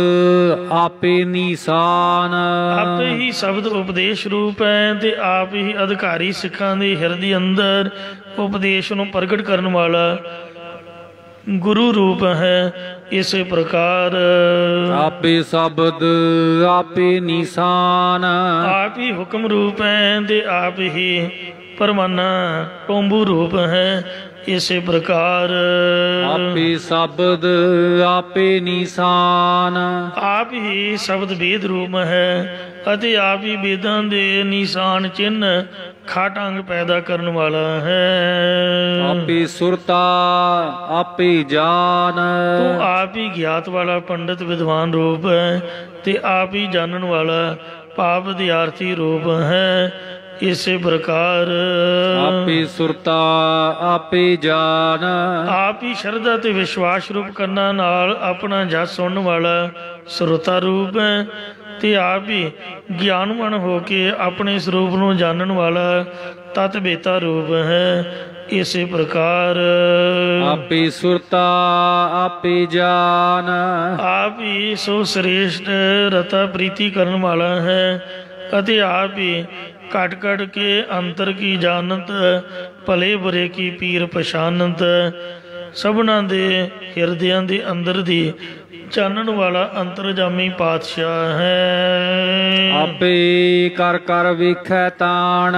ਆਪੇ ਨਿਸ਼ਾਨ। ਆਪੇ ਹੀ ਸ਼ਬਦ ਉਪਦੇਸ਼ ਰੂਪ ਹੈ ਤੇ ਆਪ ਹੀ ਅਧਿਕਾਰੀ ਸਿੱਖਾਂ ਦੇ ਹਿਰਦੇ ਅੰਦਰ ਉਪਦੇਸ਼ ਨੂੰ ਪ੍ਰਗਟ ਕਰਨ ਵਾਲਾ ਗੁਰੂ ਰੂਪ ਹੈ। ਇਸੇ ਪ੍ਰਕਾਰ ਆਪੇ ਸ਼ਬਦ ਆਪੇ ਨਿਸ਼ਾਨ। ਆਪ ਹੀ ਹੁਕਮ ਰੂਪ ਹੈ ਤੇ ਆਪ ਹੀ ਪਰਮਾਨਾ ਟੋਂਬੂ ਰੂਪ ਹੈ। ਇਸੇ ਪ੍ਰਕਾਰ ਆਪੇ ਸ਼ਬਦ ਆਪੇ ਨਿਸ਼ਾਨ। ਆਪ ਹੀ ਸ਼ਬਦ ਵੇਦ ਰੂਪ ਹੈ ਅਤੇ ਆਪ ਹੀ ਵੇਦਾਂ ਦੇ ਨਿਸ਼ਾਨ ਚਿੰਨ੍ਹ ਖਾਟਾਂਗ ਪੈਦਾ ਕਰਨ ਵਾਲਾ ਹੈ। ਆਪੇ ਸੁਰਤਾ ਆਪੇ ਜਾਨ। ਤੂੰ ਆਪ ਹੀ ਗਿਆਤ ਵਾਲਾ ਪੰਡਿਤ ਵਿਦਵਾਨ ਰੂਪ ਹੈ ਤੇ ਆਪ ਹੀ ਜਾਣਨ ਵਾਲਾ ਭਾਵ ਵਿਦਿਆਰਥੀ ਰੂਪ ਹੈ। ਇਸੇ ਪ੍ਰਕਾਰ ਆਪੇ ਸੁਰਤਾ ਆਪੇ ਜਾਨ। ਆਪ ਹੀ ਸ਼ਰਧਾ ਤੇ ਵਿਸ਼ਵਾਸ ਰੂਪ ਕਰਨਾ ਨਾਲ ਆਪਣਾ ਜਸ ਸੁਣਨ ਵਾਲਾ ਸਰੋਤਾ ਰੂਪ ਹੈ ਤੇ ਆਪ ਹੀ ਗਿਆਨਵਾਨ ਹੋ ਕੇ ਆਪਣੇ ਸਰੂਪ ਨੂੰ ਜਾਣਨ ਵਾਲਾ ਤਤ ਬੇਤਾ ਰੂਪ ਹੈ। ਇਸੇ ਪ੍ਰਕਾਰ ਆਪੇ ਸੁਰਤਾ ਆਪੇ ਜਾਨ। ਆਪ ਹੀ ਸੋ ਸ੍ਰੇਸ਼ਟ ਰਤਾ ਪ੍ਰੀਤੀ ਕਰਨ ਵਾਲਾ ਹੈ ਅਤੇ ਆਪ ਹੀ ਘਟ ਘਟ ਕੇ ਅੰਤਰ ਕੀ ਜਾਣਤ ਭਲੇ ਬੁਰੇ ਕੀ ਪੀਰ ਪਛਾਨਤ। ਸਭਨਾਂ ਦੇ ਹਿਰਦਿਆਂ ਦੇ ਅੰਦਰ ਦੀ ਚਾਨਣ ਵਾਲਾ ਅੰਤਰਜਾਮੀ ਪਾਤਸ਼ਾਹ ਹੈ। ਆਪੇ ਕਰ ਕਰ ਵੇਖੈ ਤਾਣ।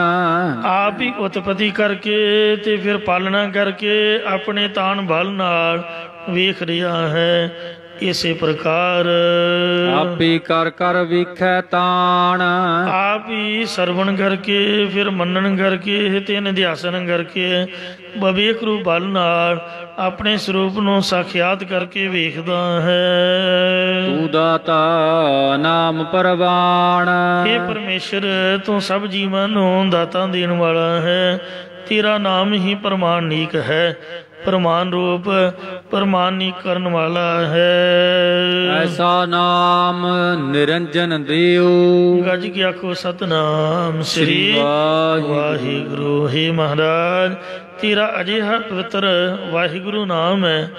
ਆਪ ਹੀ ਉਤਪਤੀ ਕਰਕੇ ਤੇ ਫਿਰ ਪਾਲਣਾ ਕਰਕੇ ਆਪਣੇ ਤਾਣ ਬਲ ਨਾਲ ਵੇਖ ਰਿਹਾ ਹੈ। ਇਸੇ ਪ੍ਰਕਾਰ ਆਪੇ ਕਰ ਕਰ ਵੇਖੈ ਤਾਣ। ਆਪ ਹੀ ਸਰਵਣ ਕਰਕੇ ਫਿਰ ਮੰਨਣ ਕਰਕੇ ਤੇ ਨਿਧਿਆਸਨ ਕਰਕੇ ਵਿਵੇਕ ਰੂਪ ਬਲ ਨਾਲ ਆਪਣੇ ਸਰੂਪ ਨੂੰ ਸਾਖਿਆਤ ਕਰਕੇ ਵੇਖਦਾ ਹੈ। ਤੂੰ ਦਾਤਾ ਨਾਮ ਪਰਵਾਣ। ਇਹ ਪਰਮੇਸ਼ਰ ਤੂੰ ਸਭ ਜੀਵਾਂ ਨੂੰ ਦਾਤਾ ਦੇਣ ਵਾਲਾ ਹੈ। ਤੇਰਾ ਨਾਮ ਹੀ ਪ੍ਰਮਾਣਿਕ ਹੈ, ਪ੍ਰਮਾਨ ਰੂਪ ਪ੍ਰਮਾਨਿਕ ਕਰਨ ਵਾਲਾ ਹੈ। ਐਸਾ ਨਾਮ ਨਿਰੰਜਨ ਦੇਉ। ਗੱਜ ਕੇ ਆਖੋ ਸਤਨਾਮ ਸ੍ਰੀ ਵਾਹਿਗੁਰੂ। ਹੇ ਮਹਾਰਾਜ ਤੇਰਾ ਅਜਿਹਾ ਪਵਿੱਤਰ ਵਾਹਿਗੁਰੂ ਨਾਮ ਹੈ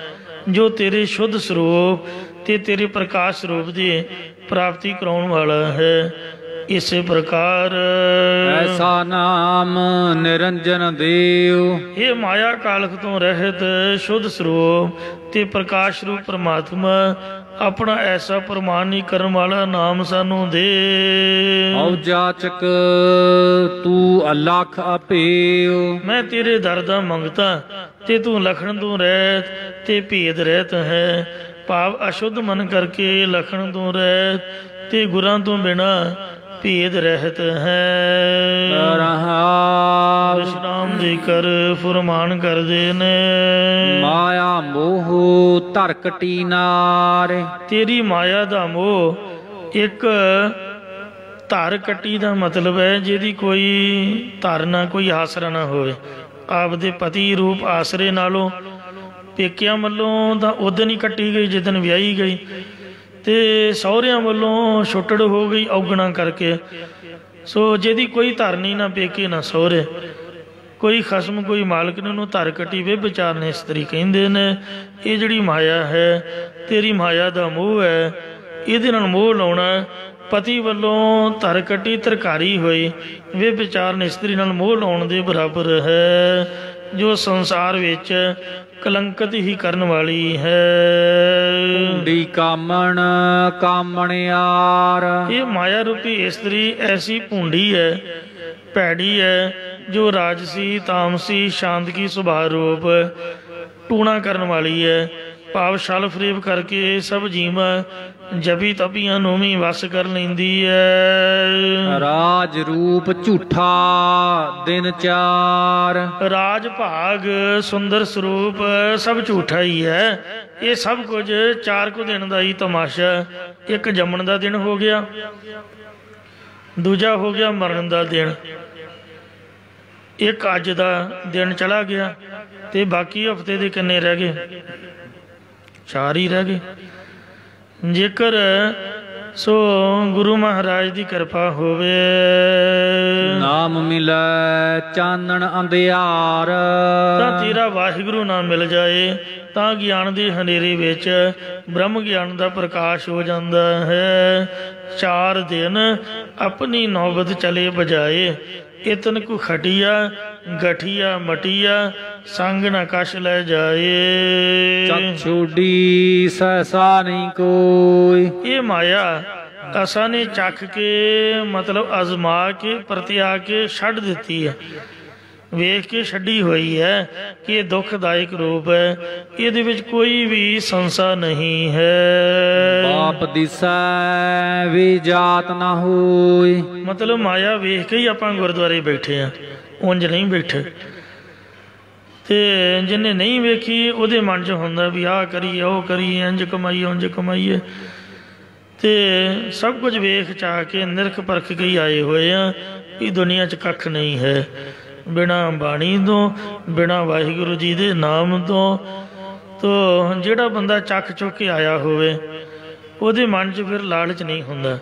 ਜੋ ਤੇਰੇ ਸ਼ੁੱਧ ਸਰੂਪ ਤੇ ਤੇਰੇ ਪ੍ਰਕਾਸ਼ ਸਰੂਪ ਦੀ ਪ੍ਰਾਪਤੀ ਕਰਾਉਣ ਵਾਲਾ ਹੈ। ਇਸੇ ਪ੍ਰਕਾਰ ਐਸਾ ਨਾਮ ਨਿਰੰਜਨ ਦੇਉ। ਇਹ ਮਾਇਆ ਕਾਲਖ ਤੋਂ ਰਹਿਤ ਸ਼ੁੱਧ ਸਰੂਪ ਤੇ ਪ੍ਰਕਾਸ਼ ਰੂਪ ਪ੍ਰਮਾਤਮਾ ਆਪਣਾ ਐਸਾ ਪ੍ਰਮਾਨੀ ਕਰਨ ਵਾਲਾ ਨਾਮ ਸਾਨੂੰ ਦੇ। ਔ ਜਾਚਕ ਤੂੰ ਅਲਖ ਆਪੇਉ। ਮੈਂ ਤੇਰੇ ਦਰ ਦਾ ਮੰਗਤਾ ਤੇ ਤੂੰ ਲਖਣ ਤੋਂ ਰਹਿਤ ਤੇ ਭੇਦ ਰਹਿਤ ਹੈ। ਭਾਵ ਅਸ਼ੁੱਧ ਮਨ ਕਰਕੇ ਲਖਣ ਤੋਂ ਰਹਿਤ ਤੇ ਗੁਰਾਂ ਤੋਂ ਬਿਨਾ ਭੇਦ ਰਹਿਤ ਹੈ। ਵਿਸ਼ਰਾਮ ਦੇ ਕਰ ਫੁਰਮਾਨ ਕਰਦੇ ਨੇ। ਮਾਇਆ ਮੋਹ ਧਰ ਕਟੀ ਨਾਰੇ। ਤੇਰੀ ਮਾਇਆ ਦਾ ਮੋਹ ਇੱਕ ਧਰ ਕੱਟੀ ਦਾ ਮਤਲਬ ਹੈ ਜਿਹਦੀ ਕੋਈ ਧਰ ਨਾ ਕੋਈ ਆਸਰਾ ਨਾ ਹੋਵੇ। ਆਪਦੇ ਪਤੀ ਰੂਪ ਆਸਰੇ ਨਾਲੋਂ ਪੇਕਿਆਂ ਵੱਲੋਂ ਤਾਂ ਉਦਣ ਹੀ ਕੱਟੀ ਗਈ ਜਿੱਦਣ ਵਿਆਹੀ ਗਈ ਤੇ ਸਹੁਰਿਆਂ ਵੱਲੋਂ ਛੁੱਟੜ ਹੋ ਗਈ ਔਗਣਾ ਕਰਕੇ। ਸੋ ਜਿਹਦੀ ਕੋਈ ਧਰ ਨਹੀਂ, ਨਾ ਪੇਕੇ ਨਾ ਸਹੁਰੇ, ਕੋਈ ਖਸਮ ਕੋਈ ਮਾਲਕ ਨੇ ਉਹਨੂੰ ਧਰ ਕੱਟੀ ਵੇ ਵਿਚਾਰ ਨੇ ਇਸਤਰੀ ਕਹਿੰਦੇ ਨੇ। ਇਹ ਜਿਹੜੀ ਮਾਇਆ ਹੈ ਤੇਰੀ ਮਾਇਆ ਦਾ ਮੋਹ ਹੈ। ਇਹਦੇ ਨਾਲ ਮੋਹ ਲਾਉਣਾ ਪਤੀ ਵੱਲੋਂ ਧਰ ਕੱਟੀ ਤਰਕਾਰੀ ਹੋਈ ਵੇ ਵਿਚਾਰ ਨੇ ਇਸਤਰੀ ਨਾਲ ਮੋਹ ਲਾਉਣ ਦੇ ਬਰਾਬਰ ਹੈ। ਜੋ ਸੰਸਾਰ ਵਿੱਚ ਕਲੰਕਿਤ ਹੀ ਕਰਨ ਵਾਲੀ ਹੈ। ਢੀ ਕਾਮਣ ਕਾਮਣਿਆਰ, ਇਹ ਮਾਇਆ ਰੂਪੀ ਇਸਤਰੀ ਐਸੀ ਭੂੰਡੀ ਹੈ, ਭੈੜੀ ਹੈ, ਜੋ ਰਾਜਸੀ ਤਾਮਸੀ ਸ਼ਾਂਤਕੀ ਸੁਭਾਅ ਰੂਪ ਟੂਣਾ ਕਰਨ ਵਾਲੀ ਹੈ। ਭਾਵ ਛਲ ਫਰੇਬ ਕਰਕੇ ਸਭ ਜੀਵਾਂ ਜਪੀ ਤਪੀਆਂ ਨੂੰ ਵੀ ਵਸ ਕਰ ਲੈਂਦੀ ਹੈ। ਰਾਜ ਰੂਪ ਝੂਠਾ ਦਿਨ ਚਾਰ, ਰਾਜ ਭਾਗ ਸੁੰਦਰ ਸਰੂਪ ਸਭ ਝੂਠਾ ਹੀ ਹੈ। ਇਹ ਸਭ ਕੁਝ 4 ਕੁ ਦਿਨ ਦਾ ਹੀ ਤਮਾਸ਼ਾ। ਇੱਕ ਜੰਮਣ ਦਾ ਦਿਨ ਹੋ ਗਿਆ, ਦੂਜਾ ਹੋ ਗਿਆ ਮਰਨ ਦਾ ਦਿਨ, ਇੱਕ ਅੱਜ ਦਾ ਦਿਨ ਚਲਾ ਗਿਆ, ਤੇ ਬਾਕੀ ਹਫਤੇ ਦੇ ਕਿੰਨੇ ਰਹਿ ਗਏ? 4 ਹੀ ਰਹਿ ਗਏ। ਜੇਕਰ ਸੋ ਗੁਰੂ ਮਹਾਰਾਜ ਦੀ ਕਿਰਪਾ ਹੋਵੇ, ਨਾਮ ਮਿਲੈ ਚਾਨਣ ਅੰਧਿਆਰ, ਤਾਂ ਤੇਰਾ ਵਾਹਿਗੁਰੂ ਨਾਮ ਮਿਲ ਜਾਏ ਤਾਂ ਗਿਆਨ ਦੇ ਹਨੇਰੇ ਵਿੱਚ ਬ੍ਰਹਮ ਗਿਆਨ ਦਾ ਪ੍ਰਕਾਸ਼ ਹੋ ਜਾਂਦਾ ਹੈ। 4 ਦਿਨ ਆਪਣੀ ਨੌਬਤ ਚਲੇ ਬਜਾਏ, ਇਤਨ ਕੋ ਖਟੀਆ ਗਠੀਆ ਮਟੀਆ ਸੰਗ ਨਾ ਕਸ਼ ਲੈ ਜਾਏ। ਚਛੁਡੀ ਸਹਸਾ ਨਹੀਂ ਕੋਈ, ਇਹ ਮਾਇਆ ਅਸਾਂ ਨੇ ਚੱਖ ਕੇ ਮਤਲਬ ਅਜ਼ਮਾ ਕੇ ਪਰਤਿਆ ਕੇ ਛੱਡ ਦਿੱਤੀ ਹੈ, ਵੇਖ ਕੇ ਛੱਡੀ ਹੋਈ ਹੈ ਕਿ ਇਹ ਦੁਖਦਾਇਕ ਰੂਪ ਹੈ, ਇਹਦੇ ਵਿੱਚ ਕੋਈ ਵੀ ਸੰਸਾ ਨਹੀਂ ਹੈ। ਬਾਪ ਦਿਸੈ ਵੀ ਜਾਤ ਨਾ ਹੋਈ, ਮਤਲਬ ਮਾਇਆ ਵੇਖ ਕੇ ਹੀ ਆਪਾਂ ਗੁਰਦੁਆਰੇ ਬੈਠੇ ਆ, ਉਂਝ ਨਹੀਂ ਬੈਠੇ। ਤੇ ਜਿਹਨੇ ਨਹੀਂ ਵੇਖੀ ਉਹਦੇ ਮਨ 'ਚ ਹੁੰਦਾ ਵੀ ਆਹ ਕਰੀਏ ਉਹ ਕਰੀਏ, ਇੰਝ ਕਮਾਈਏ ਉਂਝ ਕਮਾਈਏ। ਤੇ ਸਭ ਕੁਝ ਵੇਖ ਚਾਹ ਕੇ ਨਿਰਖ ਪਰਖ ਕੇ ਹੀ ਆਏ ਹੋਏ ਆ ਵੀ ਦੁਨੀਆ 'ਚ ਕੱਖ ਨਹੀਂ ਹੈ ਬਿਨਾਂ ਬਾਣੀ ਤੋਂ, ਬਿਨਾਂ ਵਾਹਿਗੁਰੂ ਜੀ ਦੇ ਨਾਮ ਤੋਂ। ਤੋ ਜਿਹੜਾ ਬੰਦਾ ਚੱਕ ਚੁੱਕ ਕੇ ਆਇਆ ਹੋਵੇ ਉਹਦੇ ਮਨ 'ਚ ਫਿਰ ਲਾਲਚ ਨਹੀਂ ਹੁੰਦਾ।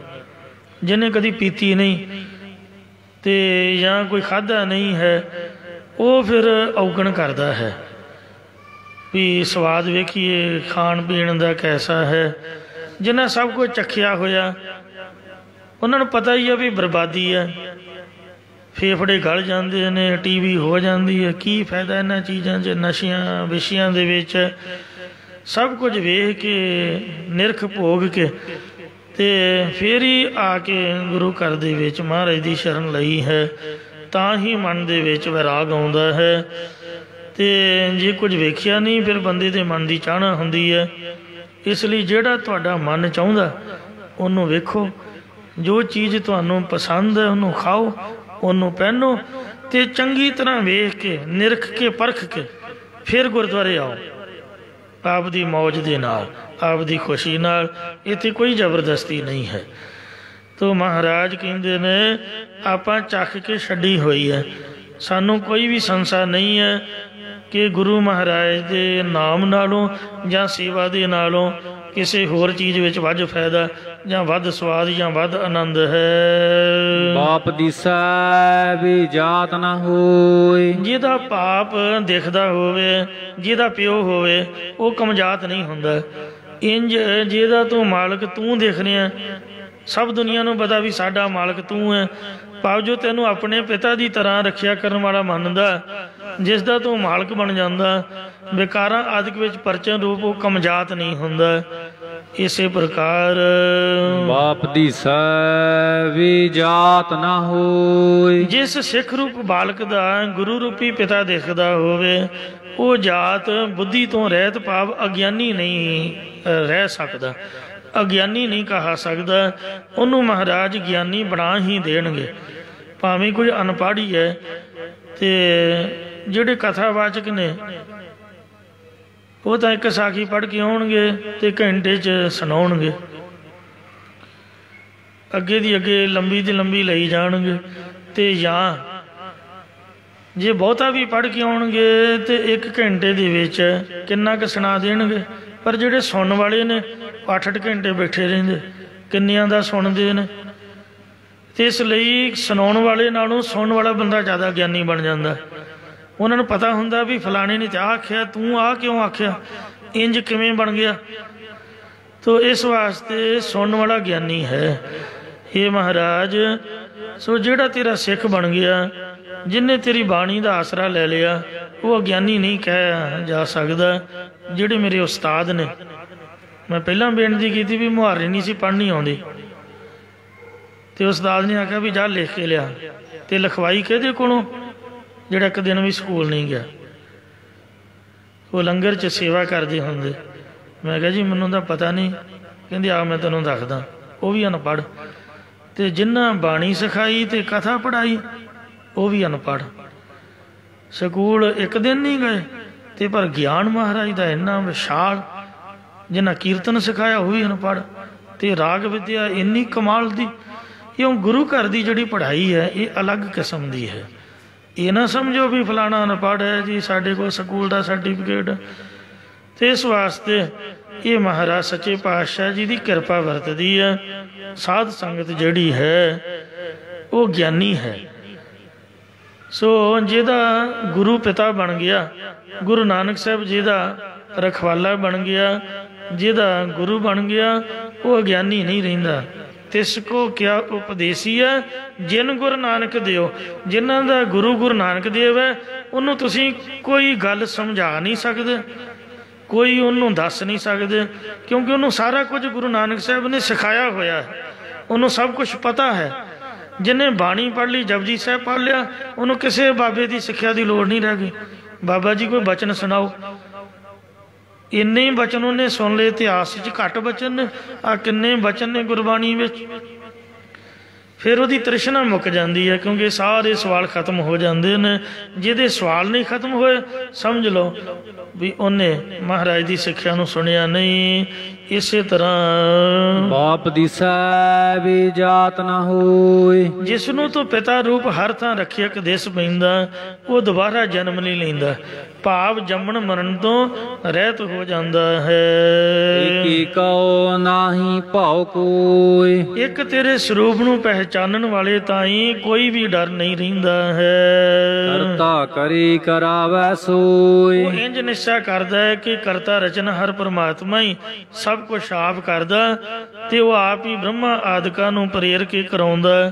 ਜਿਹਨੇ ਕਦੀ ਪੀਤੀ ਨਹੀਂ ਤੇ ਜਾਂ ਕੋਈ ਖਾਧਾ ਨਹੀਂ ਹੈ, ਉਹ ਫਿਰ ਔਗਣ ਕਰਦਾ ਹੈ ਵੀ ਸਵਾਦ ਵੇਖੀਏ ਖਾਣ ਪੀਣ ਦਾ ਕੈਸਾ ਹੈ। ਜਿਨ੍ਹਾਂ ਸਭ ਕੁਝ ਚੱਖਿਆ ਹੋਇਆ ਉਹਨਾਂ ਨੂੰ ਪਤਾ ਹੀ ਆ ਵੀ ਬਰਬਾਦੀ ਹੈ, ਫੇਫੜੇ ਗਲ ਜਾਂਦੇ ਨੇ, ਟੀਵੀ ਹੋ ਜਾਂਦੀ ਹੈ, ਕੀ ਫਾਇਦਾ ਇਹਨਾਂ ਚੀਜ਼ਾਂ 'ਚ, ਨਸ਼ਿਆਂ ਵਿਸ਼ਿਆਂ ਦੇ ਵਿੱਚ। ਸਭ ਕੁਝ ਵੇਖ ਕੇ ਨਿਰਖ ਭੋਗ ਕੇ ਤੇ ਫਿਰ ਹੀ ਆ ਕੇ ਗੁਰੂ ਘਰ ਦੇ ਵਿੱਚ ਮਹਾਰਾਜ ਦੀ ਸ਼ਰਨ ਲਈ ਹੈ, ਤਾਂ ਹੀ ਮਨ ਦੇ ਵਿੱਚ ਵੈਰਾਗ ਆਉਂਦਾ ਹੈ। ਤੇ ਜੇ ਕੁਝ ਵੇਖਿਆ ਨਹੀਂ ਫਿਰ ਬੰਦੇ ਦੇ ਮਨ ਦੀ ਚਾਹਨਾ ਹੁੰਦੀ ਹੈ। ਇਸ ਲਈ ਜਿਹੜਾ ਤੁਹਾਡਾ ਮਨ ਚਾਹੁੰਦਾ ਉਹਨੂੰ ਵੇਖੋ, ਜੋ ਚੀਜ਼ ਤੁਹਾਨੂੰ ਪਸੰਦ ਹੈ ਉਹਨੂੰ ਖਾਓ, ਉਹਨੂੰ ਪਹਿਨੋ, ਤੇ ਚੰਗੀ ਤਰ੍ਹਾਂ ਵੇਖ ਕੇ ਨਿਰਖ ਕੇ ਪਰਖ ਕੇ ਫਿਰ ਗੁਰਦੁਆਰੇ ਆਓ ਆਪ ਦੀ ਮੌਜ ਦੇ ਨਾਲ, ਆਪ ਦੀ ਖੁਸ਼ੀ ਨਾਲ। ਇੱਥੇ ਕੋਈ ਜ਼ਬਰਦਸਤੀ ਨਹੀਂ ਹੈ। ਤੋ ਮਹਾਰਾਜ ਕਹਿੰਦੇ ਨੇ ਆਪਾਂ ਚੱਖ ਕੇ ਛੱਡੀ ਹੋਈ ਹੈ, ਸਾਨੂੰ ਕੋਈ ਵੀ ਸੰਸਾ ਨਹੀਂ ਹੈ ਕਿ ਗੁਰੂ ਮਹਾਰਾਜ ਦੇ ਨਾਮ ਨਾਲੋਂ ਜਾਂ ਸੇਵਾ ਦੇ ਨਾਲੋਂ ਕਿਸੇ ਹੋਰ ਚੀਜ਼ ਵਿੱਚ ਵੱਧ ਫਾਇਦਾ ਜਾਂ ਵੱਧ ਸਵਾਦ ਜਾਂ ਵੱਧ ਆਨੰਦ ਹੈ। ਬਾਪ ਦਿਸੈ ਵੀ ਜਾਤ ਨਾ ਹੋਈ, ਜਿਹਦਾ ਪਾਪ ਦਿਖਦਾ ਹੋਵੇ, ਜਿਹਦਾ ਪਿਓ ਹੋਵੇ, ਉਹ ਕਮਜਾਤ ਨਹੀਂ ਹੁੰਦਾ। ਇੰਜ ਜਿਹਦਾ ਤੂੰ ਮਾਲਕ ਤੂੰ ਦਿਖ ਰਿਹਾ, ਸਭ ਦੁਨੀਆ ਨੂੰ ਪਤਾ ਵੀ ਸਾਡਾ ਮਾਲਕ ਤੂੰ ਹੈ, ਭਾਵ ਜੋ ਤੈਨੂੰ ਆਪਣੇ ਪਿਤਾ ਦੀ ਤਰ੍ਹਾਂ ਰੱਖਿਆ ਕਰਨ ਵਾਲਾ ਮੰਨਦਾ, ਜਿਸ ਦਾ ਤੂੰ ਮਾਲਕ ਬਣ ਜਾਂਦਾ, ਵਿਕਾਰਾਂ ਆਦਿਕ ਵਿੱਚ ਪਰਚਨ ਰੂਪ ਉਹ ਕਮਜਾਤ ਨਹੀਂ ਹੁੰਦਾ। ਇਸੇ ਪ੍ਰਕਾਰ ਬਾਪ ਦਿਸੈ ਵੀ ਜਾਤ ਨਾ ਹੋਈ, ਜਿਸ ਸਿੱਖ ਰੂਪ ਬਾਲਕ ਦਾ ਗੁਰੂ ਰੂਪੀ ਪਿਤਾ ਦਿਖਦਾ ਹੋਵੇ, ਉਹ ਜਾਤ ਬੁੱਧੀ ਤੋਂ ਰਹਿਤ ਭਾਵ ਅਗਿਆਨੀ ਨਹੀਂ ਰਹਿ ਸਕਦਾ, ਅਗਿਆਨੀ ਨਹੀਂ ਕਹਾ ਸਕਦਾ। ਉਹਨੂੰ ਮਹਾਰਾਜ ਗਿਆਨੀ ਬਣਾ ਹੀ ਦੇਣਗੇ, ਭਾਵੇਂ ਕੋਈ ਅਨਪੜ੍ਹ ਹੀ ਹੈ। ਤੇ ਜਿਹੜੇ ਕਥਾਵਾਚਕ ਨੇ ਉਹ ਤਾਂ ਇੱਕ ਸਾਖੀ ਪੜ੍ਹ ਕੇ ਆਉਣਗੇ ਤੇ ਘੰਟੇ 'ਚ ਸੁਣਾਉਣਗੇ, ਅੱਗੇ ਦੀ ਅੱਗੇ ਲੰਬੀ ਦੀ ਲੰਬੀ ਲਈ ਜਾਣਗੇ। ਤੇ ਜਾਂ ਜੇ ਬਹੁਤਾ ਵੀ ਪੜ੍ਹ ਕੇ ਆਉਣਗੇ ਤੇ 1 ਘੰਟੇ ਦੇ ਵਿੱਚ ਕਿੰਨਾ ਕੁ ਸੁਣਾ ਦੇਣਗੇ। ਪਰ ਜਿਹੜੇ ਸੁਣਨ ਵਾਲੇ ਨੇ 8-8 ਘੰਟੇ ਬੈਠੇ ਰਹਿੰਦੇ, ਕਿੰਨਿਆਂ ਦਾ ਸੁਣਦੇ ਨੇ। ਤੇ ਇਸ ਲਈ ਸੁਣਾਉਣ ਵਾਲੇ ਨਾਲੋਂ ਸੁਣਨ ਵਾਲਾ ਬੰਦਾ ਜ਼ਿਆਦਾ ਗਿਆਨੀ ਬਣ ਜਾਂਦਾ। ਉਹਨਾਂ ਨੂੰ ਪਤਾ ਹੁੰਦਾ ਵੀ ਫਲਾਣੇ ਨੇ ਤਾਂ ਆਖਿਆ, ਤੂੰ ਆਹ ਕਿਉਂ ਆਖਿਆ, ਇੰਜ ਕਿਵੇਂ ਬਣ ਗਿਆ। ਤੋ ਇਸ ਵਾਸਤੇ ਸੁਣਨ ਵਾਲਾ ਗਿਆਨੀ ਹੈ। ਇਹ ਮਹਾਰਾਜ ਸੋ ਜਿਹੜਾ ਤੇਰਾ ਸਿੱਖ ਬਣ ਗਿਆ, ਜਿਹਨੇ ਤੇਰੀ ਬਾਣੀ ਦਾ ਆਸਰਾ ਲੈ ਲਿਆ, ਉਹ ਅਗਿਆਨੀ ਨਹੀਂ ਕਿਹਾ ਜਾ ਸਕਦਾ। ਜਿਹੜੇ ਮੇਰੇ ਉਸਤਾਦ ਨੇ, ਮੈਂ ਪਹਿਲਾਂ ਬੇਨਤੀ ਕੀਤੀ ਵੀ ਮੁਹਾਰੇ ਨਹੀਂ ਸੀ ਪੜ੍ਹਨੀ ਆਉਂਦੀ, ਤੇ ਉਸਤਾਦ ਨੇ ਆਖਿਆ ਵੀ ਜਾ ਲਿਖ ਕੇ ਲਿਆ, ਤੇ ਲਿਖਵਾਈ ਕਿਹਦੇ ਕੋਲੋਂ? ਜਿਹੜਾ ਇੱਕ ਦਿਨ ਵੀ ਸਕੂਲ ਨਹੀਂ ਗਿਆ। ਉਹ ਲੰਗਰ 'ਚ ਸੇਵਾ ਕਰਦੇ ਹੁੰਦੇ। ਮੈਂ ਕਿਹਾ ਜੀ ਮੈਨੂੰ ਤਾਂ ਪਤਾ ਨਹੀਂ। ਕਹਿੰਦੇ ਆ ਮੈਂ ਤੈਨੂੰ ਦੱਸਦਾ। ਉਹ ਵੀ ਅਨਪੜ੍ਹ, ਤੇ ਜਿਨ੍ਹਾਂ ਬਾਣੀ ਸਿਖਾਈ ਤੇ ਕਥਾ ਪੜ੍ਹਾਈ ਉਹ ਵੀ ਅਨਪੜ੍ਹ। ਸਕੂਲ ਇੱਕ ਦਿਨ ਨਹੀਂ ਗਏ, ਤੇ ਪਰ ਗਿਆਨ ਮਹਾਰਾਜ ਦਾ ਇੰਨਾ ਵਿਸ਼ਾਲ। ਜਿਨ੍ਹਾਂ ਕੀਰਤਨ ਸਿਖਾਇਆ ਉਹ ਵੀ ਅਨਪੜ੍ਹ, ਤੇ ਰਾਗ ਵਿਦਿਆ ਇੰਨੀ ਕਮਾਲ ਦੀ। ਇਉਂ ਗੁਰੂ ਘਰ ਦੀ ਜਿਹੜੀ ਪੜ੍ਹਾਈ ਹੈ ਇਹ ਅਲੱਗ ਕਿਸਮ ਦੀ ਹੈ। ਇਹ ਨਾ ਸਮਝੋ ਵੀ ਫਲਾਣਾ ਅਨਪੜ੍ਹ ਹੈ ਜੀ, ਸਾਡੇ ਕੋਲ ਸਕੂਲ ਦਾ ਸਰਟੀਫਿਕੇਟ। ਤੇ ਇਸ ਵਾਸਤੇ ਇਹ ਮਹਾਰਾਜ ਸੱਚੇ ਪਾਤਸ਼ਾਹ ਜੀ ਦੀ ਕਿਰਪਾ ਵਰਤਦੀ ਹੈ। ਸਾਧ ਸੰਗਤ ਜਿਹੜੀ ਹੈ ਉਹ ਗਿਆਨੀ ਹੈ। ਸੋ ਜਿਹਦਾ ਗੁਰੂ ਪਿਤਾ ਬਣ ਗਿਆ, ਗੁਰੂ ਨਾਨਕ ਸਾਹਿਬ ਜੀ ਦਾ ਰਖਵਾਲਾ ਬਣ ਗਿਆ, ਜਿਹਦਾ ਗੁਰੂ ਬਣ ਗਿਆ, ਉਹ ਅਗਿਆਨੀ ਨਹੀਂ ਰਹਿੰਦਾ। ਤਿਸ ਕੋ ਕਿਆ ਉਪਦੇਸੀ ਹੈ ਜਿਨ ਗੁਰੂ ਨਾਨਕ ਦਿਓ। ਜਿਨ੍ਹਾਂ ਦਾ ਗੁਰੂ ਨਾਨਕ ਦੇਵ ਹੈ ਉਹਨੂੰ ਤੁਸੀਂ ਕੋਈ ਗੱਲ ਸਮਝਾ ਨਹੀਂ ਸਕਦੇ, ਕੋਈ ਉਹਨੂੰ ਦੱਸ ਨਹੀਂ ਸਕਦੇ, ਕਿਉਂਕਿ ਉਹਨੂੰ ਸਾਰਾ ਕੁਝ ਗੁਰੂ ਨਾਨਕ ਸਾਹਿਬ ਨੇ ਸਿਖਾਇਆ ਹੋਇਆ ਹੈ। ਉਹਨੂੰ ਸਭ ਕੁਝ ਪਤਾ ਹੈ। ਜਿਹਨੇ ਬਾਣੀ ਪੜ੍ਹ ਲਈ, ਜਪਜੀ ਸਾਹਿਬ ਪੜ੍ਹ ਲਿਆ, ਉਹਨੂੰ ਕਿਸੇ ਬਾਬੇ ਦੀ ਸਿੱਖਿਆ ਦੀ ਲੋੜ ਨਹੀਂ ਰਹਿ ਗਈ। ਬਾਬਾ ਜੀ ਕੋਈ ਬਚਨ ਸੁਣਾਓ, ਇੰਨੇ ਹੀ ਬਚਨ ਉਹਨੇ ਸੁਣ ਲਏ। ਇਤਿਹਾਸ 'ਚ ਘੱਟ ਬਚਨ ਨੇ, ਆ ਕਿੰਨੇ ਬਚਨ ਨੇ ਗੁਰਬਾਣੀ ਵਿੱਚ। ਫਿਰ ਉਹਦੀ ਤ੍ਰਿਸ਼ਨਾ ਮੁੱਕ ਜਾਂਦੀ ਹੈ, ਕਿਉਂਕਿ ਸਾਰੇ ਸਵਾਲ ਖਤਮ ਹੋ ਜਾਂਦੇ ਨੇ। ਜਿਹਦੇ ਸਵਾਲ ਨਹੀਂ ਖਤਮ ਹੋਏ ਸਮਝ ਲਓ ਵੀ ਉਹਨੇ ਮਹਾਰਾਜ ਦੀ ਸਿੱਖਿਆ ਨੂੰ ਸੁਣਿਆ ਨਹੀਂ। ਇਸੇ ਤਰ੍ਹਾਂ ਬਾਪ ਦਿਸੈ ਵੀ ਜਾਤ ਨਾ ਹੋਏ। ਜਿਸ ਨੂੰ ਤੋਂ ਪਿਤਾ ਰੂਪ ਹਰ ਥਾਂ ਰੱਖਿਆ ਕਦੇਸ ਪੈਂਦਾ, ਉਹ ਦੁਬਾਰਾ ਜਨਮ ਨਹੀਂ ਲੈਂਦਾ। ਭਾਵ ਜੰਮਣ ਮਰਨ ਤੋਂ ਰਹਿਤ ਹੋ ਜਾਂਦਾ ਹੈ। ਏਕੀ ਕਉ ਨਾਹੀ ਭਾਉ ਕੋਈ। ਇੱਕ ਤੇਰੇ ਸਰੂਪ ਨੂੰ ਪਹਿਚਾਨਣ ਵਾਲੇ ਤਾਈਂ ਕੋਈ ਵੀ ਡਰ ਨਹੀਂ ਰਹਿੰਦਾ ਹੈ। ਕਰਤਾ ਕਰੀ ਕਰਾਵੈ ਸੋਈ। ਉਹ ਇੰਜ ਨਿਸ਼ਚਾ ਕਰਦਾ ਹੈ ਕਿ ਕਰਤਾ ਰਚਨ ਹਰ ਪਰਮਾਤਮਾ ਹੀ ਸਭ ਕੁਛ ਆਪ ਕਰਦਾ, ਤੇ ਉਹ ਆਪ ਹੀ ਬ੍ਰਹਮਾ ਆਦਿਕਾਂ ਨੂੰ ਪ੍ਰੇਰ ਕੇ ਕਰਾਉਂਦਾ।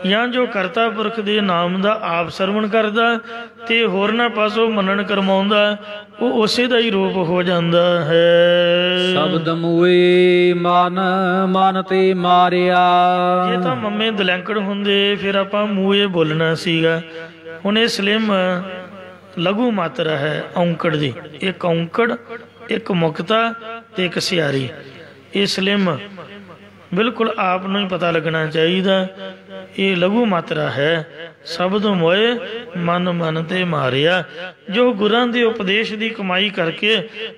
ਜਾਂ ਜੋ ਕਰਤਾ ਪੁਰਖ ਦੇ ਨਾਮ ਦਾ ਆਪ ਸਰਵਣ ਕਰਦਾ ਤੇ ਹੋਰਨਾਂ ਪਾਸੋਂ ਮੰਨਣ ਕਰਵਾਉਂਦਾ, ਉਹ ਉਸੇ ਦਾ ਹੀ ਰੂਪ ਹੋ ਜਾਂਦਾ ਹੈ। ਸ਼ਬਦ ਮੂਏ ਮਨ ਮਨ ਤੇ ਮਾਰਿਆ। ਜੇ ਤਾਂ ਮੰਮੇ ਦਲੈਂਕੜ ਹੁੰਦੇ ਫਿਰ ਆਪਾਂ ਮੂਏ ਬੋਲਣਾ ਸੀਗਾ। ਹੁਣ ਇਹ ਸਲਿਮ ਲਘੂ ਮਾਤਰਾ ਹੈ ਔਂਕੜ ਦੀ। ਇੱਕ ਔਂਕੜ, ਇੱਕ ਮੁਕਤਾ ਤੇ ਇੱਕ ਸਿਆਰੀ। ਇਹ ਸਲਿਮ ਬਿਲਕੁਲ ਆਪ ਨੂੰ ਹੀ ਪਤਾ ਲੱਗਣਾ ਚਾਹੀਦਾ। ਇਹ ਲਘੂ ਮਾਤਰਾ ਹੈ। ਸ਼ਬਦ ਮੋਏ ਮਨ ਮਨ ਤੇ ਮਾਰਿਆ। ਜੋ ਗੁਰਾਂ ਦੇ ਉਪਦੇਸ਼ ਦੀ ਕਮਾਈ ਕਰਕੇ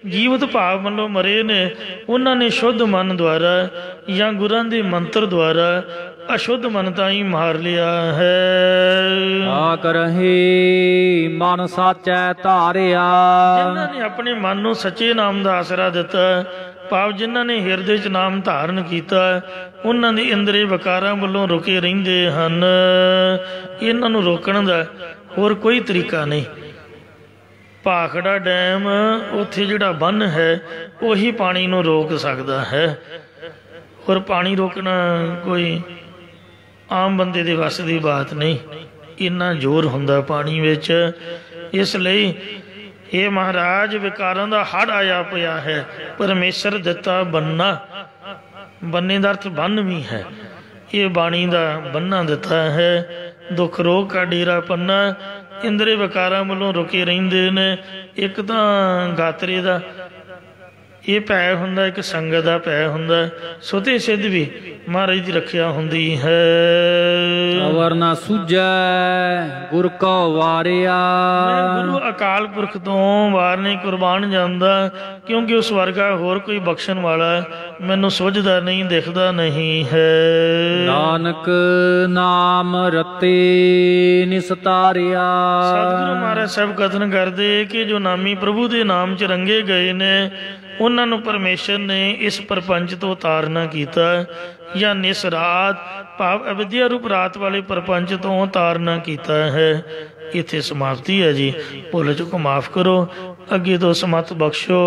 ਜੀਵਤ ਭਾਵ ਵੱਲੋਂ ਮਰੇ ਨੇ, ਉਹਨਾਂ ਨੇ ਸ਼ੁੱਧ ਮਨ ਦੁਆਰਾ ਜਾਂ ਗੁਰਾਂ ਦੇ ਮੰਤਰ ਦੁਆਰਾ ਅਸ਼ੁੱਧ ਮਨ ਤਾਂ ਹੀ ਮਾਰ ਲਿਆ ਹੈ। ਆਕ ਰਹੇ ਮਨ ਸਾਚੈ ਧਾਰਿਆ। ਜਿਨ੍ਹਾਂ ਨੇ ਆਪਣੇ ਮਨ ਨੂੰ ਸੱਚੇ ਨਾਮ ਦਾ ਆਸਰਾ ਦਿੱਤਾ, ਭਾਵ ਜਿਨ੍ਹਾਂ ਨੇ ਹਿਰਦੇ 'ਚ ਨਾਮ ਧਾਰਨ ਕੀਤਾ, ਉਹਨਾਂ ਦੇ ਇੰਦਰੀ ਵਿਕਾਰਾਂ ਵੱਲੋਂ ਰੁਕੇ ਰਹਿੰਦੇ ਹਨ। ਇਹਨਾਂ ਨੂੰ ਰੋਕਣ ਦਾ ਹੋਰ ਕੋਈ ਤਰੀਕਾ ਨਹੀਂ। ਭਾਖੜਾ ਡੈਮ, ਉੱਥੇ ਜਿਹੜਾ ਬੰਨ੍ਹ ਹੈ ਉਹੀ ਪਾਣੀ ਨੂੰ ਰੋਕ ਸਕਦਾ ਹੈ। ਹੋਰ ਪਾਣੀ ਰੋਕਣਾ ਕੋਈ ਆਮ ਬੰਦੇ ਦੇ ਵੱਸ ਦੀ ਬਾਤ ਨਹੀਂ। ਇੰਨਾ ਜ਼ੋਰ ਹੁੰਦਾ ਪਾਣੀ ਵਿੱਚ। ਇਸ ਲਈ ਇਹ ਮਹਾਰਾਜ ਵਿਕਾਰਾਂ ਦਾ ਹੜ੍ਹ ਆਇਆ ਪਿਆ ਹੈ। ਪਰਮੇਸ਼ਰ ਦਿੱਤਾ ਬੰਨਾ, ਬੰਨੇ ਦਾ ਅਰਥ ਬੰਨ ਵੀ ਹੈ। ਇਹ ਬਾਣੀ ਦਾ ਬੰਨਾ ਦਿੱਤਾ ਹੈ। ਦੁੱਖ ਰੋਗ ਕਾ ਡੇਰਾ ਪੰਨਾ। ਇੰਦਰੀ ਵਿਕਾਰਾਂ ਵੱਲੋਂ ਰੁਕੇ ਰਹਿੰਦੇ ਨੇ। ਇੱਕ ਤਾਂ ਗਾਤਰੇ ਦਾ ਇਹ ਭੈ ਹੁੰਦਾ, ਇੱਕ ਸੰਗਤ ਦਾ ਭੈ ਹੁੰਦਾ। ਸੁਤੇ ਸਿੱਧ ਵੀ ਮਹਾਰਾਜ ਦੀ ਰੱਖਿਆ ਹੁੰਦੀ ਹੈ। ਅਵਰ ਨਾ ਸੁਝੈ ਗੁਰ ਕਉ ਵਾਰਿਆ। ਮੈਂ ਗੁਰੂ ਅਕਾਲ ਪੁਰਖ ਤੋਂ ਵਾਰ ਨਹੀਂ ਕੁਰਬਾਨ ਜਾਂਦਾ, ਕਿਉਂਕਿ ਉਸ ਵਰਗਾ ਹੋਰ ਕੋਈ ਬਖਸ਼ਣ ਵਾਲਾ ਮੈਨੂੰ ਸੁਝਦਾ ਨਹੀਂ, ਦਿਖਦਾ ਨਹੀਂ ਹੈ। ਨਾਨਕ ਨਾਮ ਰਤੇ ਨਿਸਤਾਰਿਆ। ਸਤਿਗੁਰੂ ਮਹਾਰਾਜ ਸਾਹਿਬ ਕਥਨ ਕਰਦੇ ਕਿ ਜੋ ਨਾਮੀ ਪ੍ਰਭੂ ਦੇ ਨਾਮ 'ਚ ਰੰਗੇ ਗਏ ਨੇ, ਉਹਨਾਂ ਨੂੰ ਪਰਮੇਸ਼ਰ ਨੇ ਇਸ ਪ੍ਰਪੰਚ ਤੋਂ ਤਾਰਨਾ ਕੀਤਾ, ਜਾਂ ਨਿਸ ਰਾਤ ਭਾਵ ਅਵਿਦਿਆ ਰੂਪ ਰਾਤ ਵਾਲੇ ਪ੍ਰਪੰਚ ਤੋਂ ਤਾਰਨਾ ਕੀਤਾ ਹੈ। ਇੱਥੇ ਸਮਾਪਤੀ ਹੈ ਜੀ। ਭੁੱਲ ਚੁੱਕ ਮਾਫ ਕਰੋ, ਅੱਗੇ ਤੋਂ ਸਮਤ ਬਖਸ਼ੋ।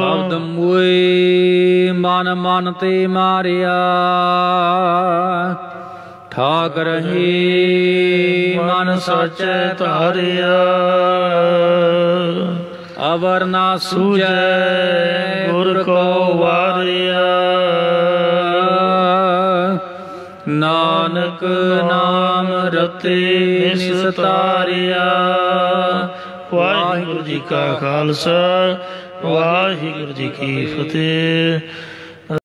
ਸ਼ਬਦ ਮੂਏ ਮਨ ਮਨ ਤੇ ਮਾਰਿਆ। ਠਾਕ ਰਹੀ ਮਨ ਸਾਚੈ ਧਾਰਿਆ। ਅਵਰ ਨਾ ਸੂਝੈ ਗੁਰ ਕੋ ਵਾਰਿਆ। ਨਾਨਕ ਨਾਮ ਰਤੇ ਨਿਸਤਾਰਿਆ। ਵਾਹਿਗੁਰੂ ਜੀ ਕਾ ਖਾਲਸਾ, ਵਾਹਿਗੁਰੂ ਜੀ ਕੀ ਫਤਿਹ।